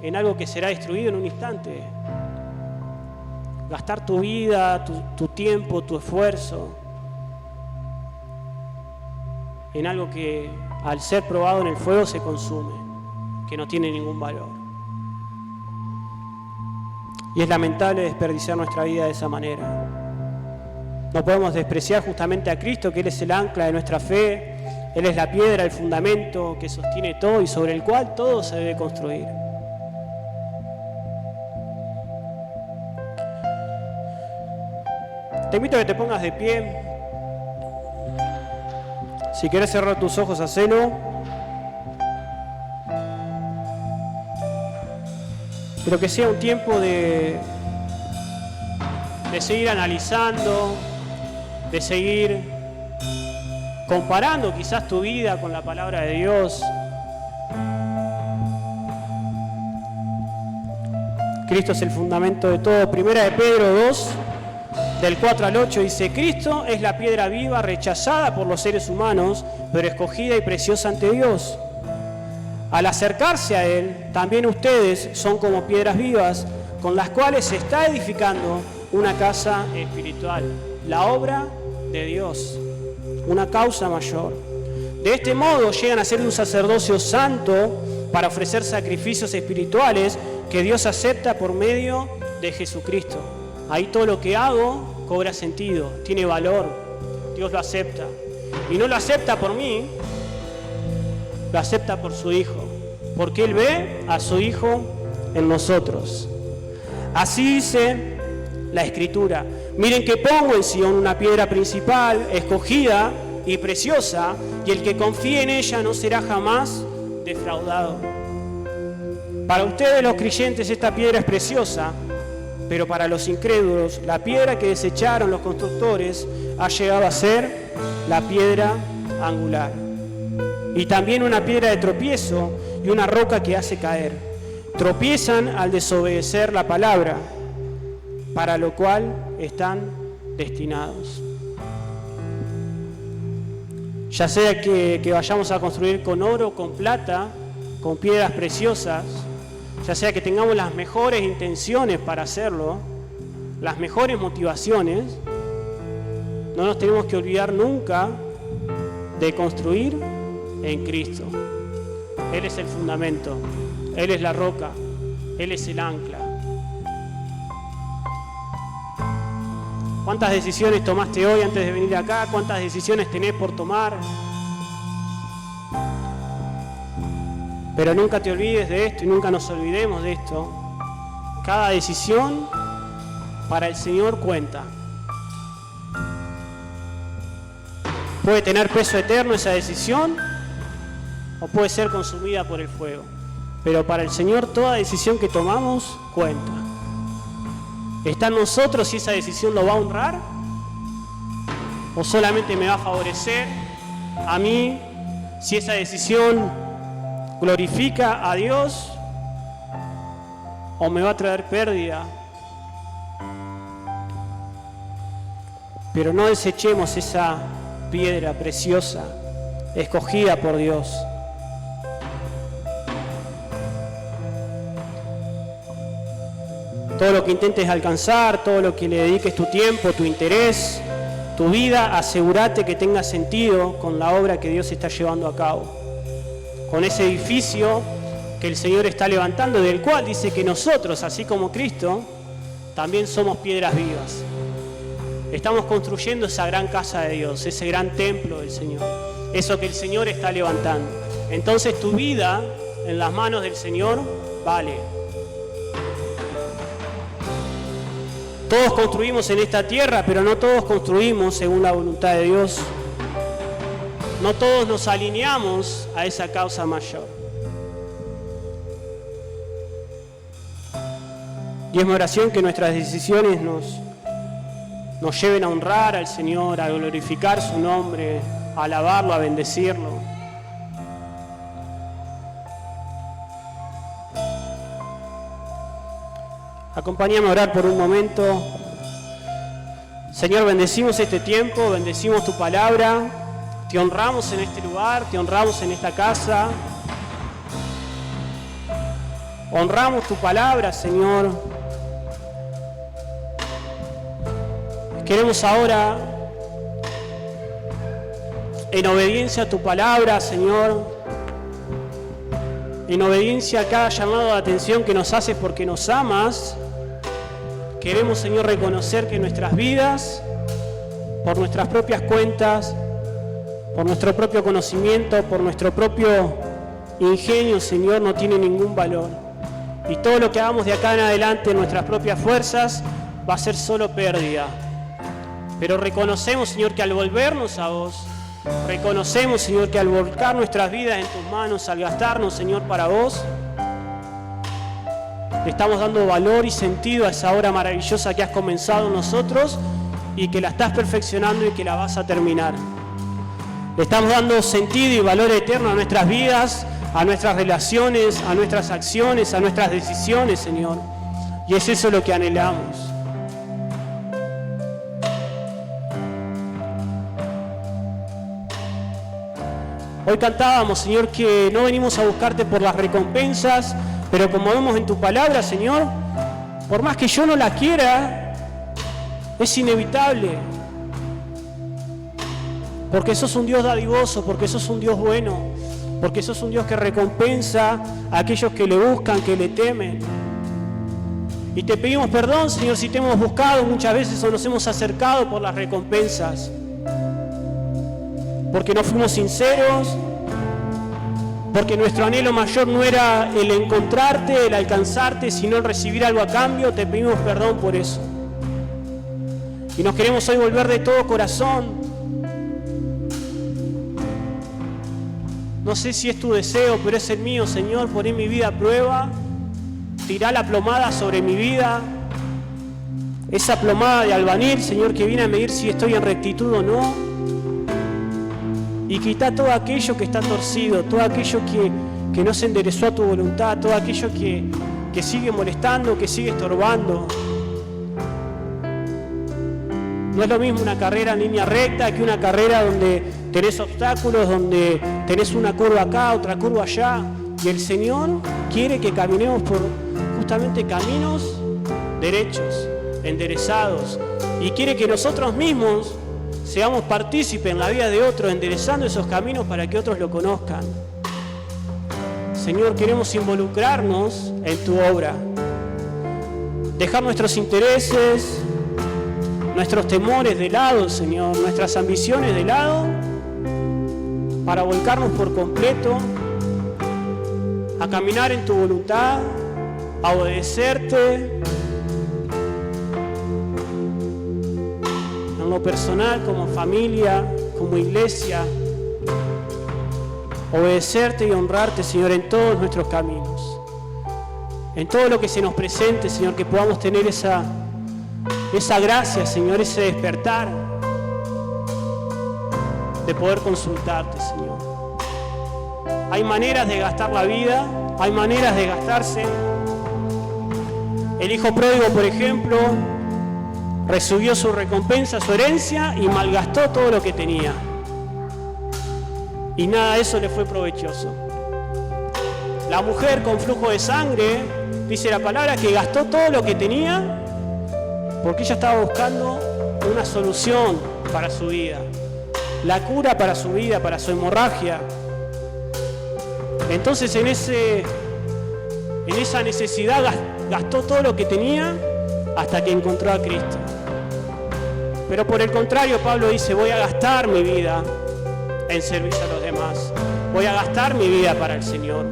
en algo que será destruido en un instante. Gastar tu vida, tu tiempo, tu esfuerzo en algo que al ser probado en el fuego se consume, que no tiene ningún valor. Y es lamentable desperdiciar nuestra vida de esa manera. No podemos despreciar justamente a Cristo, que Él es el ancla de nuestra fe, Él es la piedra, el fundamento que sostiene todo y sobre el cual todo se debe construir. Te invito a que te pongas de pie. Si quieres cerrar tus ojos, hacelo. pero que sea un tiempo de seguir analizando, de seguir comparando quizás tu vida con la palabra de Dios. Cristo es el fundamento de todo. Primera de Pedro 2, del 4 al 8 dice: Cristo es la piedra viva rechazada por los seres humanos, pero escogida y preciosa ante Dios. Al acercarse a Él, también ustedes son como piedras vivas, con las cuales se está edificando una casa espiritual, la obra de Dios, una causa mayor. De este modo llegan a ser un sacerdocio santo para ofrecer sacrificios espirituales que Dios acepta por medio de Jesucristo. Ahí todo lo que hago cobra sentido, tiene valor, Dios lo acepta. Y no lo acepta por mí, lo acepta por su Hijo, porque Él ve a su Hijo en nosotros. Así dice la Escritura: miren que pongo en Sion una piedra principal, escogida y preciosa, y el que confíe en ella no será jamás defraudado. Para ustedes los creyentes esta piedra es preciosa, pero para los incrédulos la piedra que desecharon los constructores ha llegado a ser la piedra angular, y también una piedra de tropiezo y una roca que hace caer. Tropiezan al desobedecer la palabra, para lo cual están destinados. Ya sea que vayamos a construir con oro, con plata, con piedras preciosas, ya sea que tengamos las mejores intenciones para hacerlo, las mejores motivaciones, no nos tenemos que olvidar nunca de construir en Cristo. Él es el fundamento, Él es la roca, Él es el ancla. ¿Cuántas decisiones tomaste hoy antes de venir acá? ¿Cuántas decisiones tenés por tomar? Pero nunca te olvides de esto y nunca nos olvidemos de esto. Cada decisión para el Señor cuenta. Puede tener peso eterno esa decisión o puede ser consumida por el fuego. Pero para el Señor toda decisión que tomamos cuenta. ¿Está en nosotros si esa decisión lo va a honrar? ¿O solamente me va a favorecer a mí si esa decisión glorifica a Dios? ¿O me va a traer pérdida? Pero no desechemos esa piedra preciosa, escogida por Dios. Todo lo que intentes alcanzar, todo lo que le dediques tu tiempo, tu interés, tu vida, asegúrate que tenga sentido con la obra que Dios está llevando a cabo. Con ese edificio que el Señor está levantando, del cual dice que nosotros, así como Cristo, también somos piedras vivas. Estamos construyendo esa gran casa de Dios, ese gran templo del Señor, eso que el Señor está levantando. Entonces tu vida en las manos del Señor vale. Todos construimos en esta tierra, pero no todos construimos según la voluntad de Dios. No todos nos alineamos a esa causa mayor. Y es mi oración que nuestras decisiones nos lleven a honrar al Señor, a glorificar su nombre, a alabarlo, a bendecirlo. Acompáñame a orar por un momento. Señor, bendecimos este tiempo, bendecimos tu palabra. Te honramos en este lugar, te honramos en esta casa. Honramos tu palabra, Señor. Queremos ahora, en obediencia a tu palabra, Señor, en obediencia a cada llamado de atención que nos haces porque nos amas, queremos, Señor, reconocer que nuestras vidas, por nuestras propias cuentas, por nuestro propio conocimiento, por nuestro propio ingenio, Señor, no tiene ningún valor. Y todo lo que hagamos de acá en adelante en nuestras propias fuerzas va a ser solo pérdida. Pero reconocemos, Señor, que al volvernos a vos, reconocemos, Señor, que al volcar nuestras vidas en tus manos, al gastarnos, Señor, para vos, Le estamos dando valor y sentido a esa obra maravillosa que has comenzado en nosotros y que la estás perfeccionando y que la vas a terminar. Le estamos dando sentido y valor eterno a nuestras vidas, a nuestras relaciones, a nuestras acciones, a nuestras decisiones, Señor. Y es eso lo que anhelamos. Hoy cantábamos, Señor, que no venimos a buscarte por las recompensas, pero como vemos en tu palabra, Señor, por más que yo no la quiera, es inevitable. Porque sos un Dios dadivoso, porque sos un Dios bueno, porque sos un Dios que recompensa a aquellos que le buscan, que le temen. Y te pedimos perdón, Señor, si te hemos buscado muchas veces o nos hemos acercado por las recompensas. Porque no fuimos sinceros, porque nuestro anhelo mayor no era el encontrarte, el alcanzarte, sino el recibir algo a cambio. Te pedimos perdón por eso. Y nos queremos hoy volver de todo corazón. No sé si es tu deseo, pero es el mío, Señor. Poné mi vida a prueba. Tirá la plomada sobre mi vida. Esa plomada de albanil, Señor, que viene a medir si estoy en rectitud o no. Y quita todo aquello que está torcido, todo aquello que no se enderezó a tu voluntad, todo aquello que sigue molestando, que sigue estorbando. No es lo mismo una carrera en línea recta que una carrera donde tenés obstáculos, donde tenés una curva acá, otra curva allá. Y el Señor quiere que caminemos por justamente caminos derechos, enderezados. Y quiere que nosotros mismos seamos partícipes en la vida de otros, enderezando esos caminos para que otros lo conozcan. Señor, queremos involucrarnos en tu obra. Dejar nuestros intereses, nuestros temores de lado, Señor, nuestras ambiciones de lado, para volcarnos por completo a caminar en tu voluntad, a obedecerte, en lo personal, como familia, como iglesia, obedecerte y honrarte, Señor, en todos nuestros caminos, en todo lo que se nos presente, Señor, que podamos tener esa gracia, Señor, ese despertar de poder consultarte, Señor. Hay maneras de gastar la vida, hay maneras de gastarse. El hijo pródigo, por ejemplo, recibió su recompensa, su herencia, y malgastó todo lo que tenía. Y nada de eso le fue provechoso. La mujer con flujo de sangre, dice la palabra, que gastó todo lo que tenía porque ella estaba buscando una solución para su vida, la cura para su vida, para su hemorragia. Entonces en esa necesidad gastó todo lo que tenía hasta que encontró a Cristo. Pero por el contrario, Pablo dice, voy a gastar mi vida en servicio a los demás. Voy a gastar mi vida para el Señor,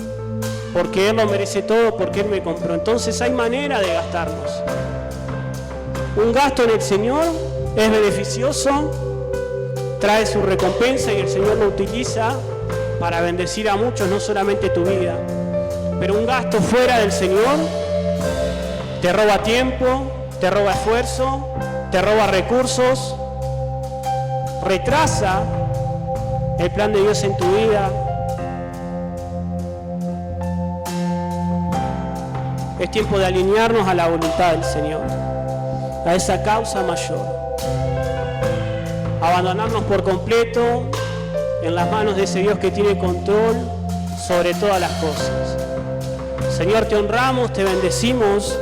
porque Él lo merece todo, porque Él me compró. Entonces hay manera de gastarnos. Un gasto en el Señor es beneficioso, trae su recompensa y el Señor lo utiliza para bendecir a muchos, no solamente tu vida. Pero un gasto fuera del Señor te roba tiempo, te roba esfuerzo, te roba recursos, retrasa el plan de Dios en tu vida. Es tiempo de alinearnos a la voluntad del Señor, a esa causa mayor. Abandonarnos por completo en las manos de ese Dios que tiene control sobre todas las cosas. Señor, te honramos, te bendecimos,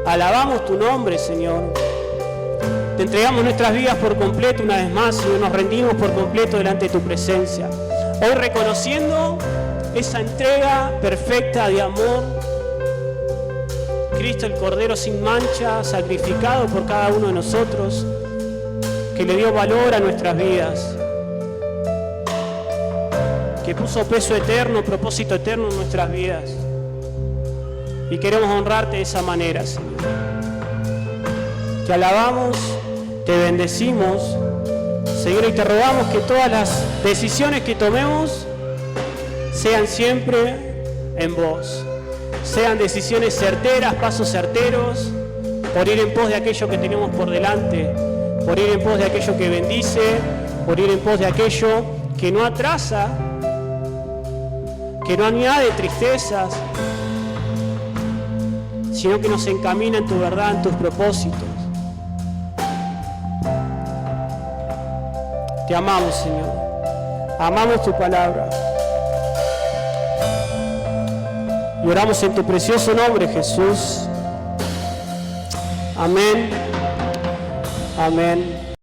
alabamos tu nombre, Señor. Te entregamos nuestras vidas por completo una vez más, Señor, nos rendimos por completo delante de tu presencia. Hoy reconociendo esa entrega perfecta de amor, Cristo el Cordero sin mancha, sacrificado por cada uno de nosotros, que le dio valor a nuestras vidas, que puso peso eterno, propósito eterno en nuestras vidas. Y queremos honrarte de esa manera, Señor. Te alabamos, te bendecimos, Señor, y te rogamos que todas las decisiones que tomemos sean siempre en vos. sean decisiones certeras, pasos certeros, por ir en pos de aquello que tenemos por delante, por ir en pos de aquello que bendice, por ir en pos de aquello que no atrasa, que no añade tristezas, sino que nos encamina en tu verdad, en tus propósitos. Te amamos, Señor. Amamos tu palabra. Y oramos en tu precioso nombre, Jesús. Amén. Amén.